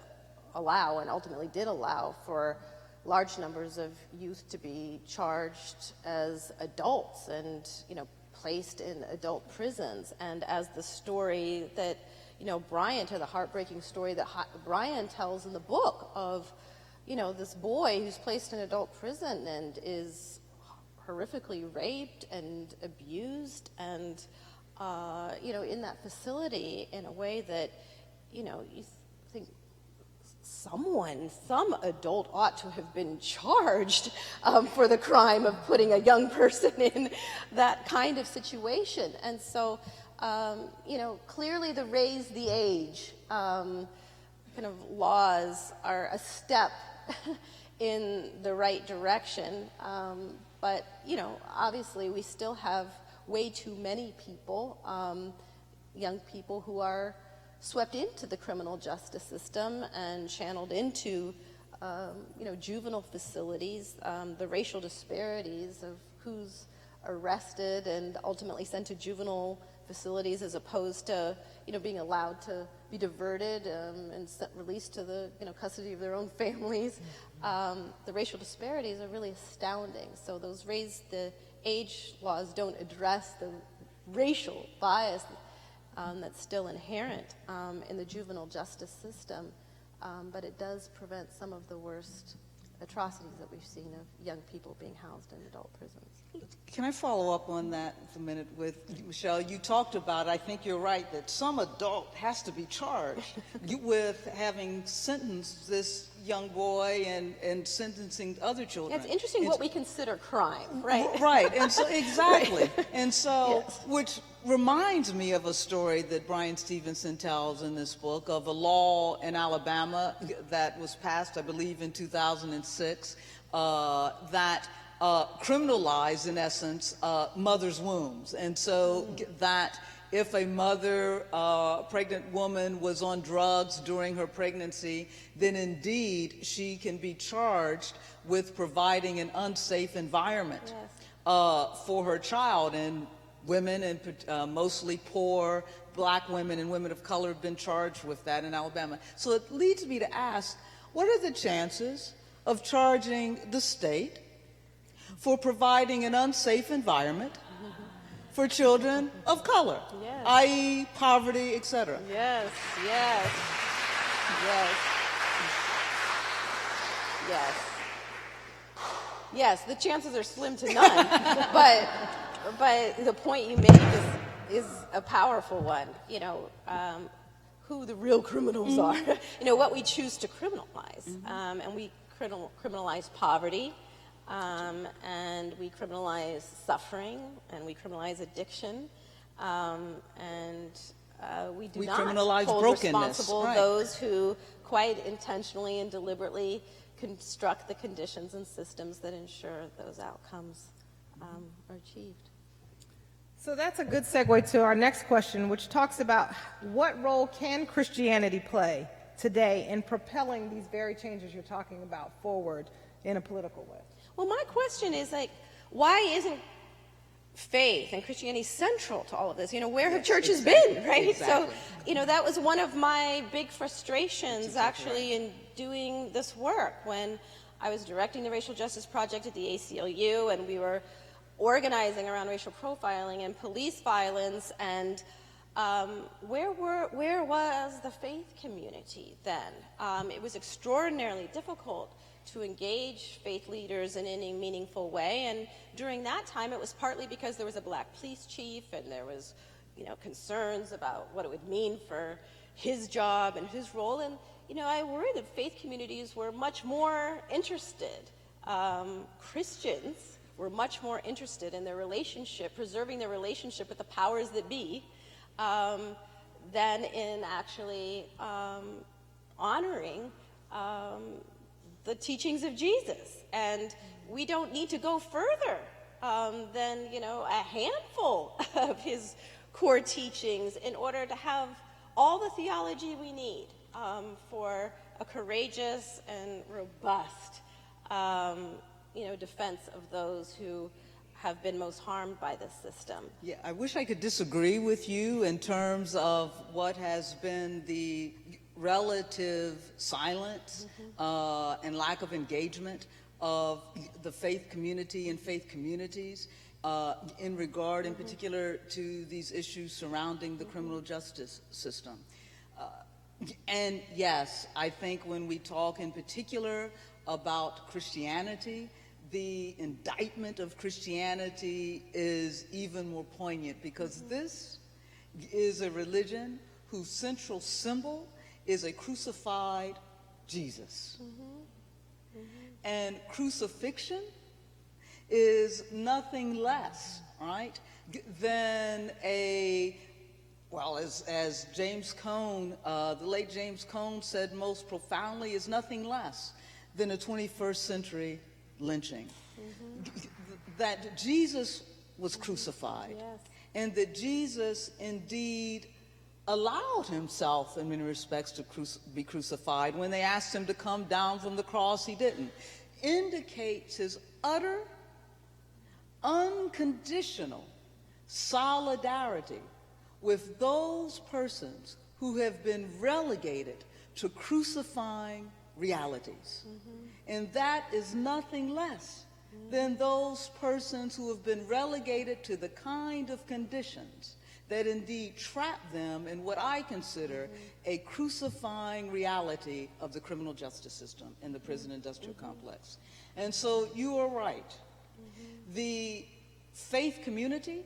allow, and ultimately did allow, for large numbers of youth to be charged as adults and, placed in adult prisons. And as the story that, Bryan, to the heartbreaking story that Bryan tells in the book of, this boy who's placed in adult prison and is horrifically raped and abused and, in that facility in a way that, you think some adult ought to have been charged for the crime of putting a young person in that kind of situation. And so, clearly the Raise the Age kind of laws are a step in the right direction. But, obviously we still have way too many people, young people who are swept into the criminal justice system and channeled into, juvenile facilities. The racial disparities of who's arrested and ultimately sent to juvenile facilities as opposed to, being allowed to be diverted and released to the, custody of their own families. The racial disparities are really astounding. So those Raise the Age laws don't address the racial bias that's still inherent in the juvenile justice system, but it does prevent some of the worst atrocities that we've seen of young people being housed in adult prisons. Can I follow up on that for a minute with Michelle? You talked about, I think you're right, that some adult has to be charged with having sentenced this young boy and sentencing other children. Yeah, it's interesting what we consider crime, right? Right, and so exactly. Right. And so, Yes. which reminds me of a story that Bryan Stevenson tells in this book of a law in Alabama that was passed, I believe, in 2006, that criminalized, in essence, mother's wombs. And so that if a mother, pregnant woman, was on drugs during her pregnancy, then indeed she can be charged with providing an unsafe environment for her child. And women, and mostly poor black women and women of color, have been charged with that in Alabama. So it leads me to ask, what are the chances of charging the state for providing an unsafe environment for children of color, Yes. i.e. poverty, etc.? Yes, yes, yes, yes. Yes, the chances are slim to none, but the point you make is a powerful one. You know, who the real criminals are. You know, what we choose to criminalize, and we criminalize poverty. And we criminalize suffering, and we criminalize addiction, and we do not criminalize hold brokenness, responsible right. those who quite intentionally and deliberately construct the conditions and systems that ensure those outcomes are achieved. So that's a good segue to our next question, which talks about what role can Christianity play today in propelling these very changes you're talking about forward in a political way? Well, my question is, like, why isn't faith and Christianity central to all of this? You know, where have churches been, right? Exactly. So, you know, that was one of my big frustrations actually in doing this work when I was directing the Racial Justice Project at the ACLU, and we were organizing around racial profiling and police violence, and where was the faith community then? It was extraordinarily difficult to engage faith leaders in any meaningful way, and during that time it was partly because there was a black police chief, and there was, you know, concerns about what it would mean for his job and his role, and, you know, I worried that faith communities were much more interested. Christians were much more interested in their relationship, preserving their relationship with the powers that be, than in actually honoring the teachings of Jesus. And we don't need to go further than, you know, a handful of his core teachings in order to have all the theology we need for a courageous and robust, you know, defense of those who have been most harmed by this system. Yeah, I wish I could disagree with you in terms of what has been the relative silence and lack of engagement of the faith community and faith communities in regard in particular to these issues surrounding the criminal justice system. And yes, I think when we talk in particular about Christianity, the indictment of Christianity is even more poignant, because this is a religion whose central symbol is a crucified Jesus. And crucifixion is nothing less, right, than a, well, as James Cone, the late James Cone said most profoundly, is nothing less than a 21st century lynching. That Jesus was crucified, Yes. and that Jesus indeed allowed himself in many respects to be crucified. When they asked him to come down from the cross, he didn't. Indicates his utter, unconditional solidarity with those persons who have been relegated to crucifying realities. And that is nothing less than those persons who have been relegated to the kind of conditions that indeed trap them in what I consider a crucifying reality of the criminal justice system in the prison industrial complex. And so you are right. The faith community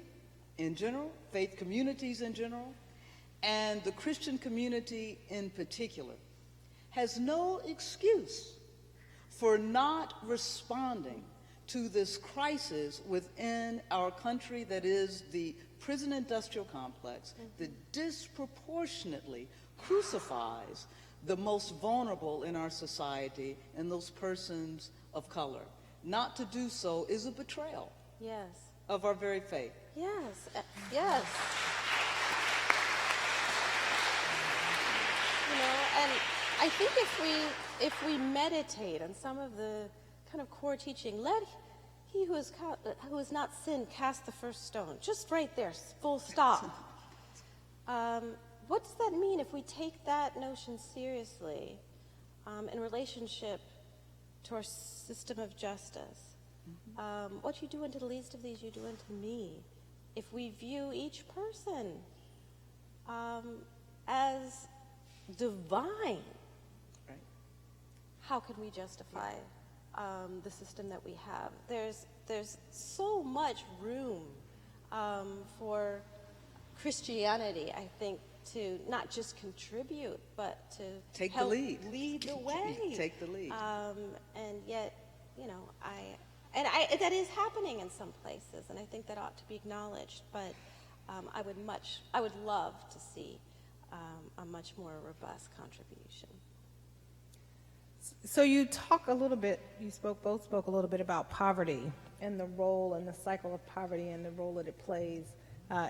in general, faith communities in general, and the Christian community in particular has no excuse for not responding to this crisis within our country that is the prison industrial complex that disproportionately crucifies the most vulnerable in our society and those persons of color. Not to do so is a betrayal Yes. of our very faith. Yes. Yes. You know, and I think if we meditate on some of the kind of core teaching, let he who has not sinned cast the first stone. Just right there, full stop. What does that mean if we take that notion seriously in relationship to our system of justice? What you do unto the least of these, you do unto me. If we view each person as divine, Right. how can we justify the system that we have? There's so much room for Christianity, I think, to not just contribute, but to Take the help lead. lead the way. Take the lead. And yet, you know, that is happening in some places, and I think that ought to be acknowledged. But I would love to see a much more robust contribution. So you talk a little bit, both spoke a little bit about poverty and the role and the cycle of poverty and the role that it plays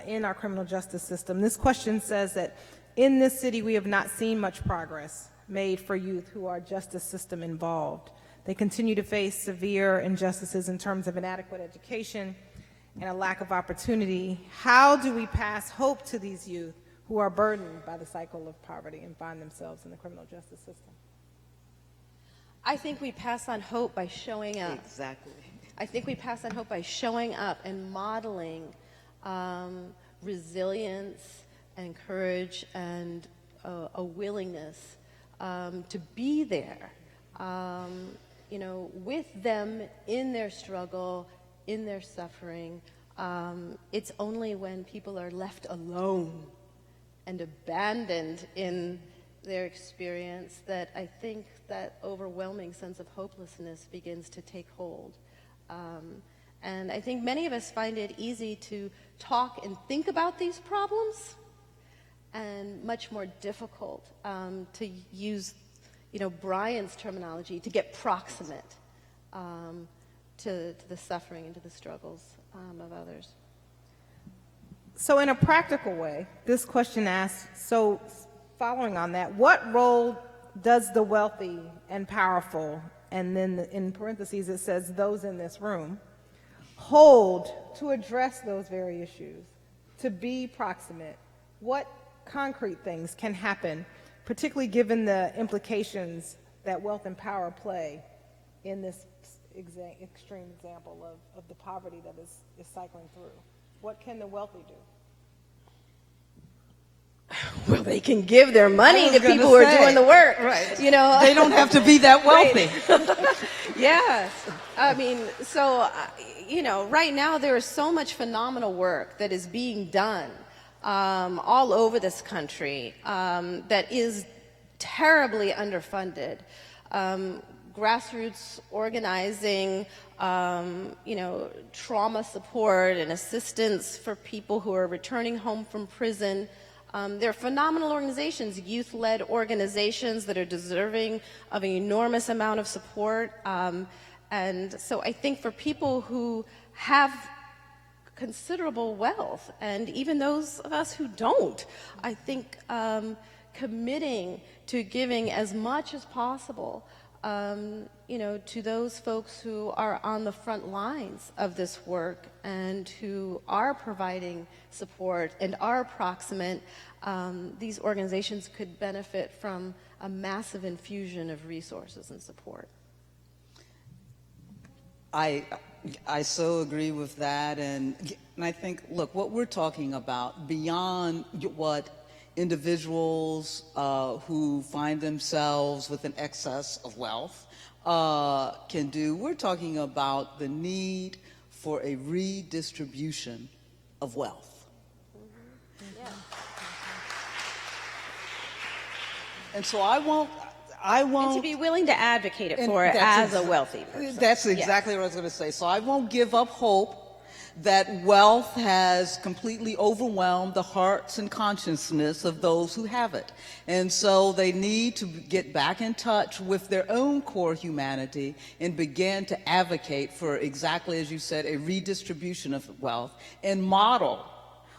in our criminal justice system. This question says that in this city we have not seen much progress made for youth who are justice system involved. They continue to face severe injustices in terms of inadequate education and a lack of opportunity. How do we pass hope to these youth who are burdened by the cycle of poverty and find themselves in the criminal justice system? I think we pass on hope by showing up. Exactly. I think we pass on hope by showing up and modeling resilience and courage and a willingness to be there, you know, with them in their struggle, in their suffering. It's only when people are left alone and abandoned in their experience that I think that overwhelming sense of hopelessness begins to take hold. And I think many of us find it easy to talk and think about these problems, and much more difficult to use, you know, Bryan's terminology, to get proximate to the suffering and to the struggles of others. So in a practical way, this question asks, so following on that, what role does the wealthy and powerful, and then in parentheses it says those in this room, hold to address those very issues, to be proximate? What concrete things can happen, particularly given the implications that wealth and power play in this extreme example of the poverty that is cycling through? What can the wealthy do? Well, they can give their money to people who are doing the work. Right. You know, They don't have to be that wealthy. Yes. I mean, so, you know, right now there is so much phenomenal work that is being done all over this country that is terribly underfunded. Grassroots organizing, you know, trauma support and assistance for people who are returning home from prison. There are phenomenal organizations, youth-led organizations that are deserving of an enormous amount of support. And so I think for people who have considerable wealth, and even those of us who don't, I think committing to giving as much as possible, you know, to those folks who are on the front lines of this work and who are providing support and are proximate, these organizations could benefit from a massive infusion of resources and support. I so agree with that, and I think, look, what we're talking about beyond what individuals who find themselves with an excess of wealth can do, we're talking about the need for a redistribution of wealth. Yeah. And so I won't. And to be willing to advocate it for it as a wealthy person. That's exactly what I was going to say. So I won't give up hope that wealth has completely overwhelmed the hearts and consciousness of those who have it. And so they need to get back in touch with their own core humanity and begin to advocate for, exactly as you said, a redistribution of wealth and model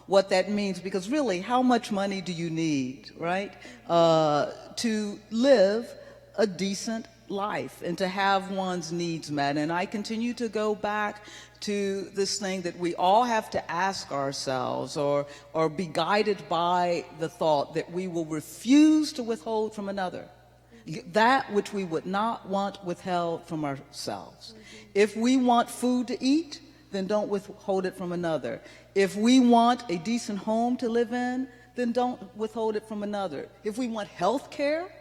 what that means. Because really, how much money do you need, right, to live a decent life and to have one's needs met? And I continue to go back to this thing that we all have to ask ourselves, or be guided by the thought that we will refuse to withhold from another that which we would not want withheld from ourselves. If we want food to eat, then don't withhold it from another. If we want a decent home to live in, then don't withhold it from another. If we want health care,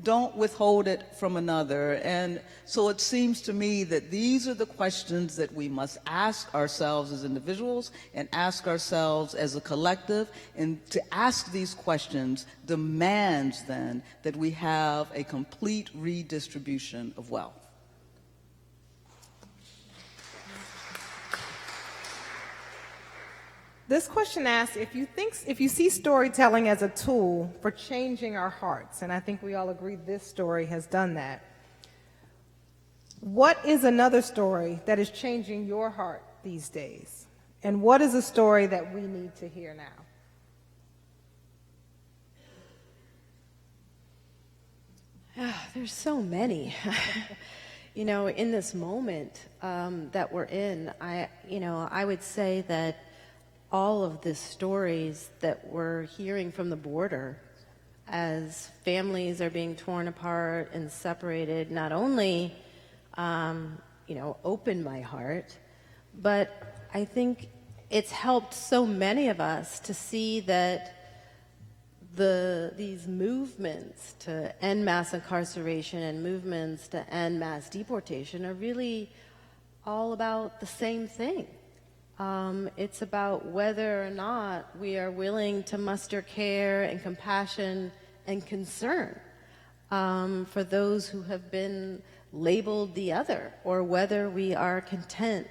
don't withhold it from another. And so it seems to me that these are the questions that we must ask ourselves as individuals and ask ourselves as a collective. And to ask these questions demands then that we have a complete redistribution of wealth. This question asks if you see storytelling as a tool for changing our hearts, and I think we all agree this story has done that. What is another story that is changing your heart these days? And what is a story that we need to hear now? There's so many. In this moment that we're in, I would say that all of the stories that we're hearing from the border as families are being torn apart and separated not only, opened my heart, but I think it's helped so many of us to see that these movements to end mass incarceration and movements to end mass deportation are really all about the same thing. It's about whether or not we are willing to muster care and compassion and concern for those who have been labeled the other, or whether we are content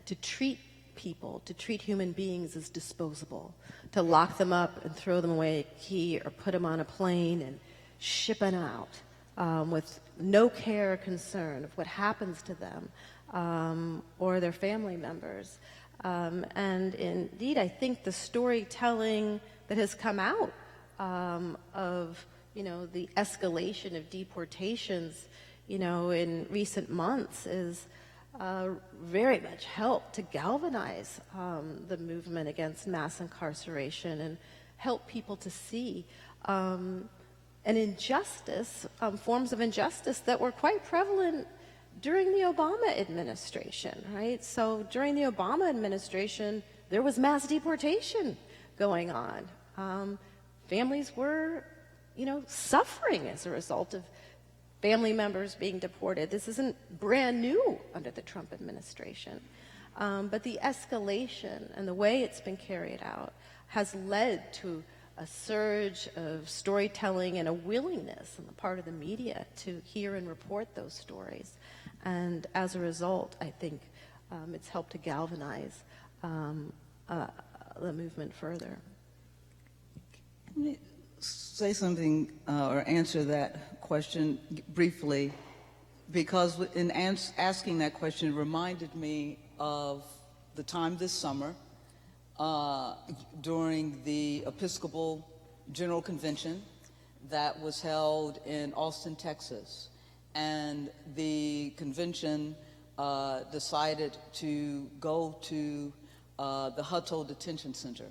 to treat people, to treat human beings as disposable, to lock them up and throw them away at key, or put them on a plane and ship them out with no care or concern of what happens to them or their family members. And indeed, I think the storytelling that has come out of, the escalation of deportations, in recent months is very much helped to galvanize the movement against mass incarceration and help people to see an injustice, forms of injustice that were quite prevalent during the Obama administration, right? So during the Obama administration, there was mass deportation going on. Families were, suffering as a result of family members being deported. This isn't brand new under the Trump administration. But the escalation and the way it's been carried out has led to a surge of storytelling and a willingness on the part of the media to hear and report those stories. And as a result, I think it's helped to galvanize the movement further. Let me say something or answer that question briefly, because in asking that question, it reminded me of the time this summer during the Episcopal General Convention that was held in Austin, Texas. And the convention decided to go to the Hutto Detention Center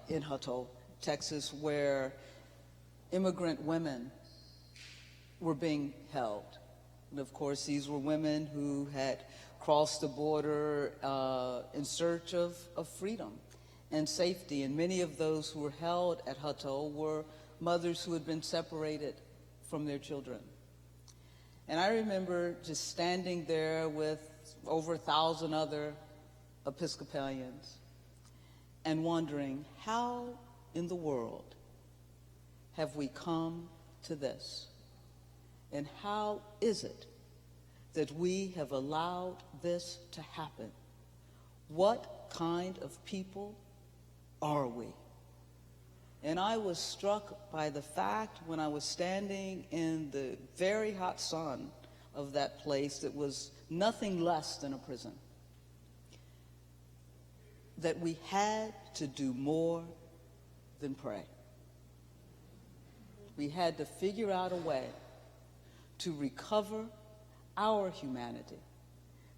in Hutto, Texas, where immigrant women were being held. And of course, these were women who had crossed the border in search of freedom and safety. And many of those who were held at Hutto were mothers who had been separated from their children. And I remember just standing there with over 1,000 other Episcopalians, and wondering, how in the world have we come to this? And how is it that we have allowed this to happen? What kind of people are we? And I was struck by the fact when I was standing in the very hot sun of that place that was nothing less than a prison, that we had to do more than pray. We had to figure out a way to recover our humanity,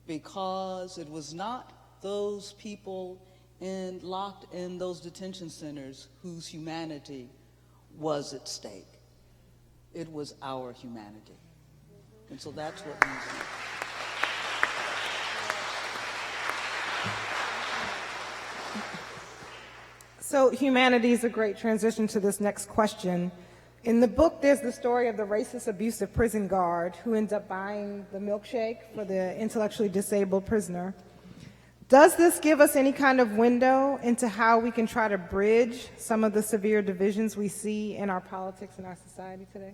because it was not those people locked in those detention centers whose humanity was at stake. It was our humanity. And so that's what moves me. So humanity is a great transition to this next question. In the book, there's the story of the racist, abusive prison guard who ends up buying the milkshake for the intellectually disabled prisoner. Does this give us any kind of window into how we can try to bridge some of the severe divisions we see in our politics and our society today?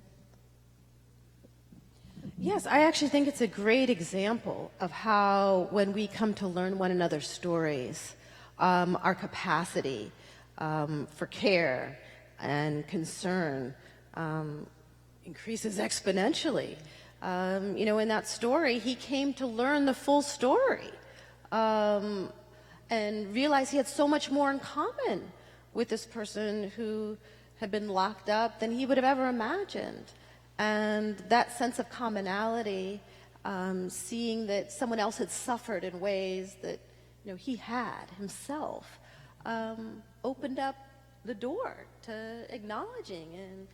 Yes, I actually think it's a great example of how, when we come to learn one another's stories, our capacity for care and concern increases exponentially. In that story, he came to learn the full story and realized he had so much more in common with this person who had been locked up than he would have ever imagined. And that sense of commonality, seeing that someone else had suffered in ways that he had himself, opened up the door to acknowledging and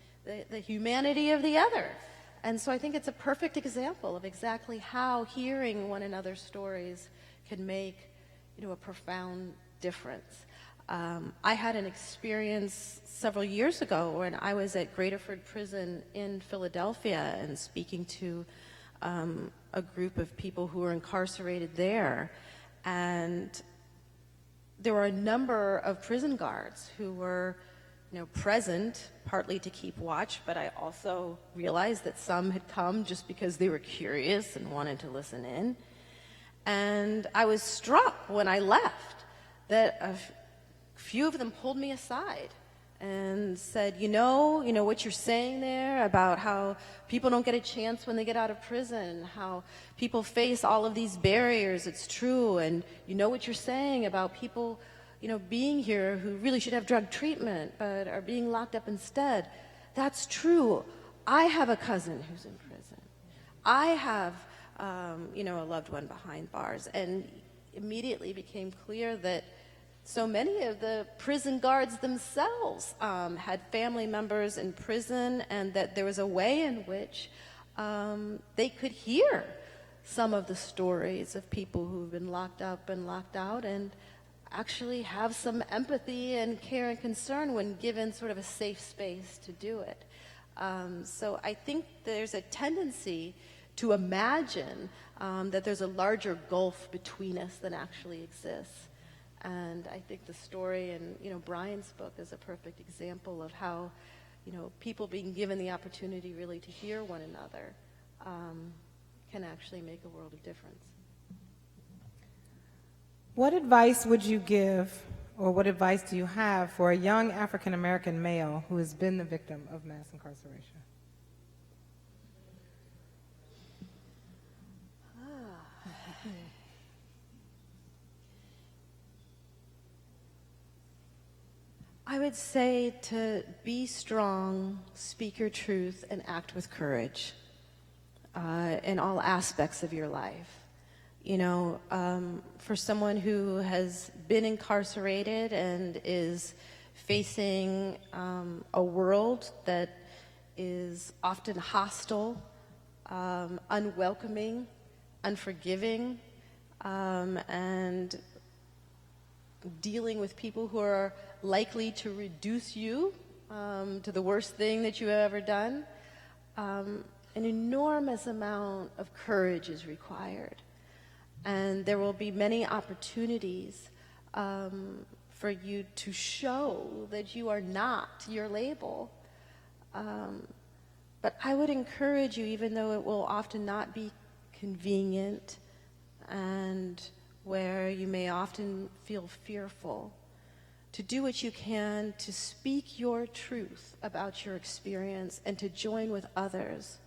the humanity of the other. And so I think it's a perfect example of exactly how hearing one another's stories can make a profound difference. I had an experience several years ago when I was at Graterford Prison in Philadelphia and speaking to a group of people who were incarcerated there. And there were a number of prison guards who were present, partly to keep watch, but I also realized that some had come just because they were curious and wanted to listen in. And I was struck when I left that a few of them pulled me aside and said, what you're saying there about how people don't get a chance when they get out of prison, how people face all of these barriers, it's true. And what you're saying about people being here who really should have drug treatment but are being locked up instead. That's true. I have a cousin who's in prison. I have, a loved one behind bars. And immediately became clear that so many of the prison guards themselves had family members in prison, and that there was a way in which they could hear some of the stories of people who've been locked up and locked out, and actually have some empathy and care and concern when given sort of a safe space to do it. So I think there's a tendency to imagine that there's a larger gulf between us than actually exists. And I think the story in Bryan's book is a perfect example of how people being given the opportunity really to hear one another can actually make a world of difference. What advice would you give, or what advice do you have for a young African-American male who has been the victim of mass incarceration? I would say to be strong, speak your truth, and act with courage in all aspects of your life. For someone who has been incarcerated and is facing a world that is often hostile, unwelcoming, unforgiving, and dealing with people who are likely to reduce you to the worst thing that you have ever done, an enormous amount of courage is required. And there will be many opportunities for you to show that you are not your label. But I would encourage you, even though it will often not be convenient and where you may often feel fearful, to do what you can to speak your truth about your experience and to join with others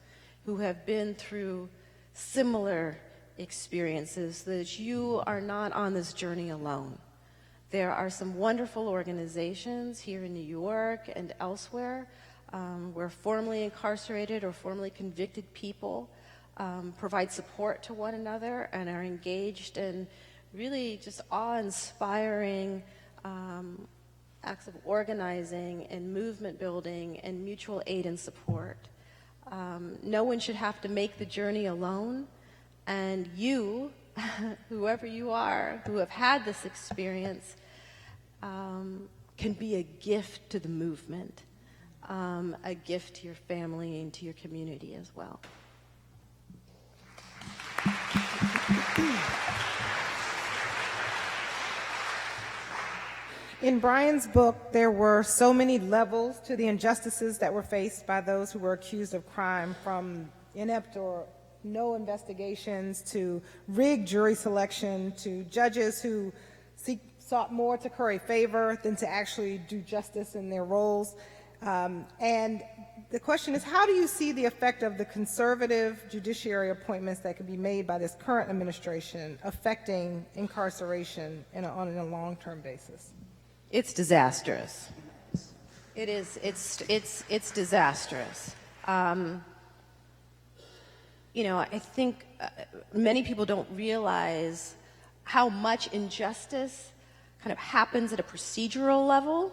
who have been through similar experiences, so that you are not on this journey alone. There are some wonderful organizations here in New York and elsewhere where formerly incarcerated or formerly convicted people provide support to one another and are engaged in really just awe-inspiring acts of organizing and movement building and mutual aid and support. No one should have to make the journey alone, and you, whoever you are, who have had this experience, can be a gift to the movement, a gift to your family and to your community as well. In Bryan's book, there were so many levels to the injustices that were faced by those who were accused of crime, from inept or no investigations to rigged jury selection to judges who sought more to curry favor than to actually do justice in their roles. And the question is, how do you see the effect of the conservative judiciary appointments that could be made by this current administration affecting incarceration on a long-term basis? It's disastrous. It is. It's disastrous. I think many people don't realize how much injustice kind of happens at a procedural level.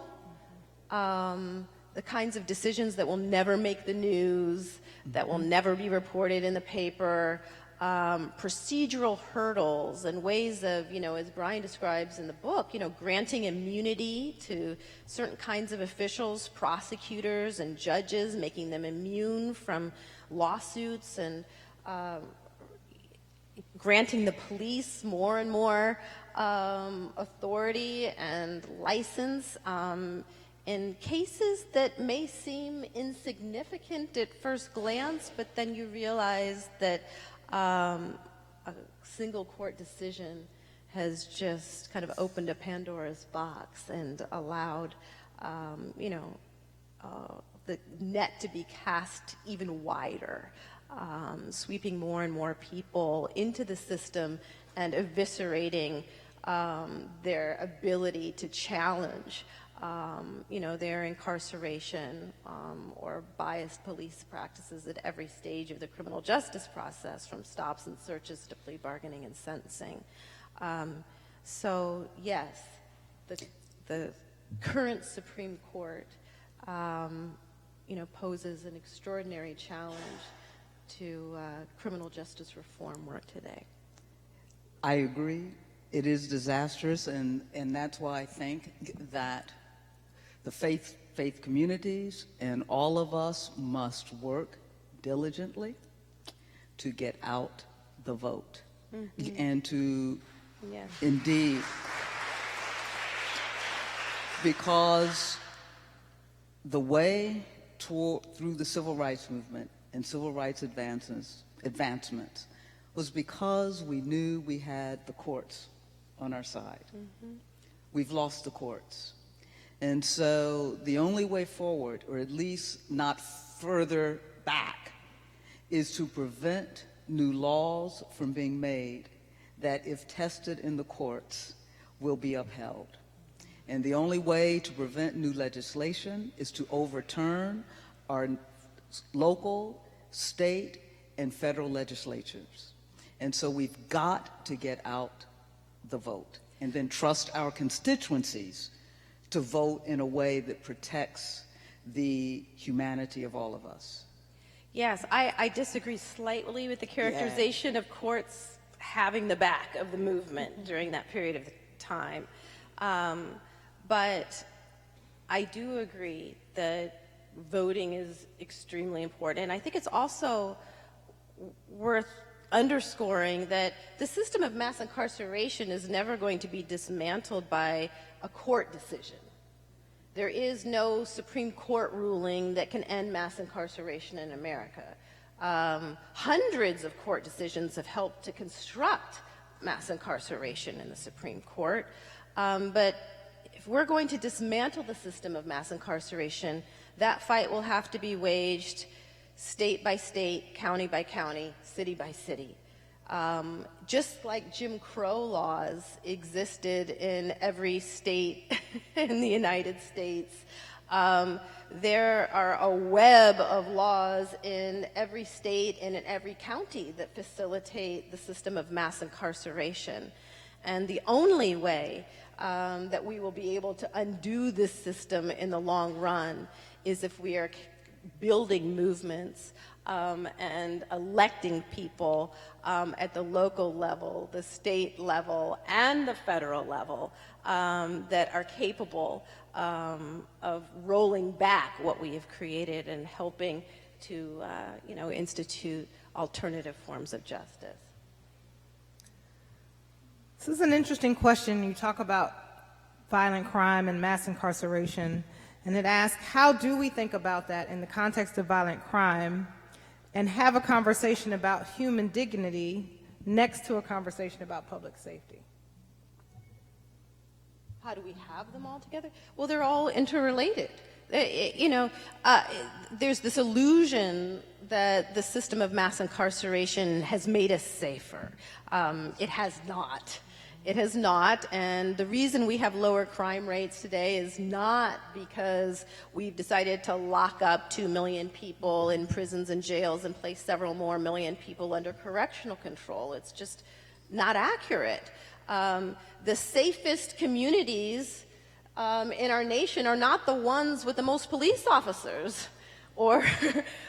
The kinds of decisions that will never make the news, that will never be reported in the paper, procedural hurdles and ways of, as Bryan describes in the book, granting immunity to certain kinds of officials, prosecutors and judges, making them immune from lawsuits, and granting the police more and more authority and license in cases that may seem insignificant at first glance, but then you realize that a single court decision has just kind of opened a Pandora's box and allowed, the net to be cast even wider, sweeping more and more people into the system and eviscerating their ability to challenge their incarceration or biased police practices at every stage of the criminal justice process, from stops and searches to plea bargaining and sentencing. So yes, the current Supreme Court, poses an extraordinary challenge to criminal justice reform work today. I agree. It is disastrous, and that's why I think that the faith communities and all of us must work diligently to get out the vote, and to indeed, because the way through the civil rights movement and civil rights advancements was because we knew we had the courts on our side. We've lost the courts. And so the only way forward, or at least not further back, is to prevent new laws from being made that, if tested in the courts, will be upheld. And the only way to prevent new legislation is to overturn our local, state, and federal legislatures. And so we've got to get out the vote and then trust our constituencies to vote in a way that protects the humanity of all of us. Yes, I disagree slightly with the characterization of courts having the back of the movement during that period of time. But I do agree that voting is extremely important. And I think it's also worth underscoring that the system of mass incarceration is never going to be dismantled by a court decision. There is no Supreme Court ruling that can end mass incarceration in America. Hundreds of court decisions have helped to construct mass incarceration in the Supreme Court. But if we're going to dismantle the system of mass incarceration, that fight will have to be waged state by state, county by county, city by city. Just like Jim Crow laws existed in every state in the United States, there are a web of laws in every state and in every county that facilitate the system of mass incarceration. And the only way that we will be able to undo this system in the long run is if we are building movements and electing people at the local level, the state level, and the federal level that are capable of rolling back what we have created and helping to institute alternative forms of justice. This is an interesting question. You talk about violent crime and mass incarceration, and it asks, how do we think about that in the context of violent crime and have a conversation about human dignity next to a conversation about public safety? How do we have them all together? Well, they're all interrelated. There's this illusion that the system of mass incarceration has made us safer. It has not. It has not, and the reason we have lower crime rates today is not because we've decided to lock up 2 million people in prisons and jails and place several more million people under correctional control. It's just not accurate. The safest communities in our nation are not the ones with the most police officers or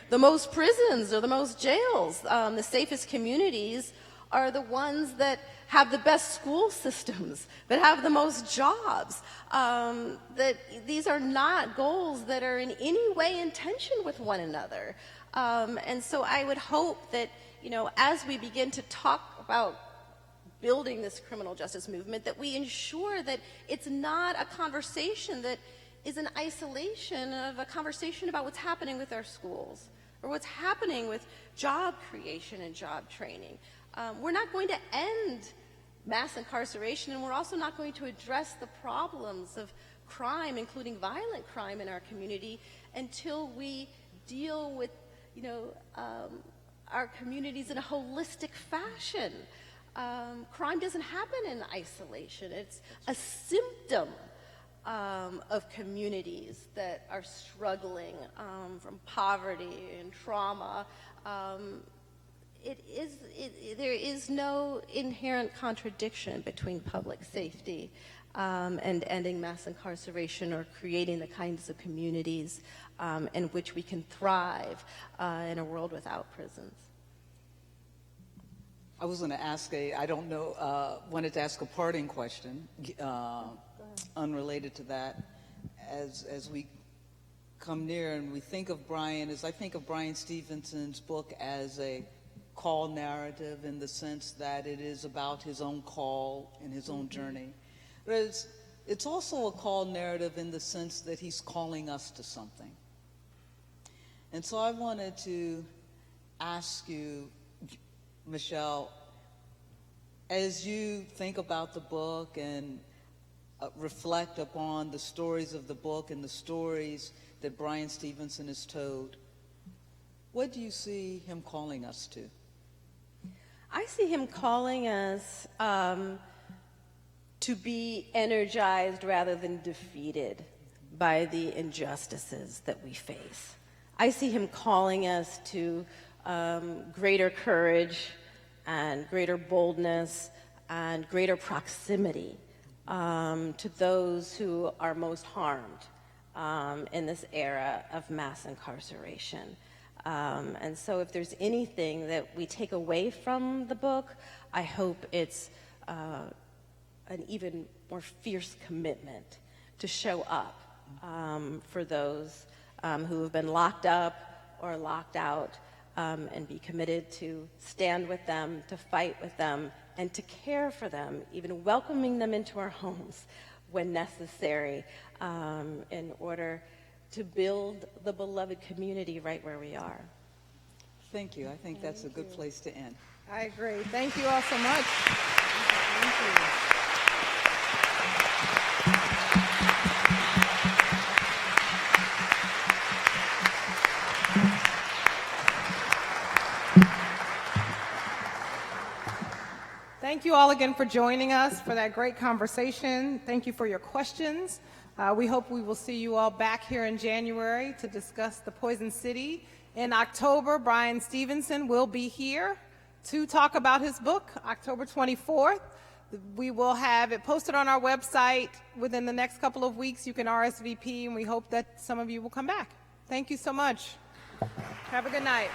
the most prisons or the most jails. The safest communities are the ones that have the best school systems, that have the most jobs. That these are not goals that are in any way in tension with one another. And so I would hope that, as we begin to talk about building this criminal justice movement, that we ensure that it's not a conversation that is an isolation of a conversation about what's happening with our schools or what's happening with job creation and job training. We're not going to end mass incarceration, and we're also not going to address the problems of crime, including violent crime in our community, until we deal with, our communities in a holistic fashion. Crime doesn't happen in isolation. It's a symptom of communities that are struggling from poverty and trauma. There is no inherent contradiction between public safety and ending mass incarceration or creating the kinds of communities in which we can thrive in a world without prisons. I was going to ask wanted to ask a parting question unrelated to that. As we come near and we think of Bryan, I think of Bryan Stevenson's book as a call narrative in the sense that it is about his own call and his own journey. But it's also a call narrative in the sense that he's calling us to something. And so I wanted to ask you, Michelle, as you think about the book and reflect upon the stories of the book and the stories that Bryan Stevenson has told, what do you see him calling us to? I see him calling us to be energized rather than defeated by the injustices that we face. I see him calling us to greater courage and greater boldness and greater proximity to those who are most harmed in this era of mass incarceration. And so if there's anything that we take away from the book, I hope it's an even more fierce commitment to show up for those who have been locked up or locked out and be committed to stand with them, to fight with them, and to care for them, even welcoming them into our homes when necessary, in order to build the beloved community right where we are. Thank you. I think that's a good place to end. I agree. Thank you all so much. Thank you. Thank you all again for joining us for that great conversation. Thank you for your questions. We hope we will see you all back here in January to discuss the Poison City. In October, Bryan Stevenson will be here to talk about his book, October 24th. We will have it posted on our website within the next couple of weeks. You can RSVP, and we hope that some of you will come back. Thank you so much. Have a good night.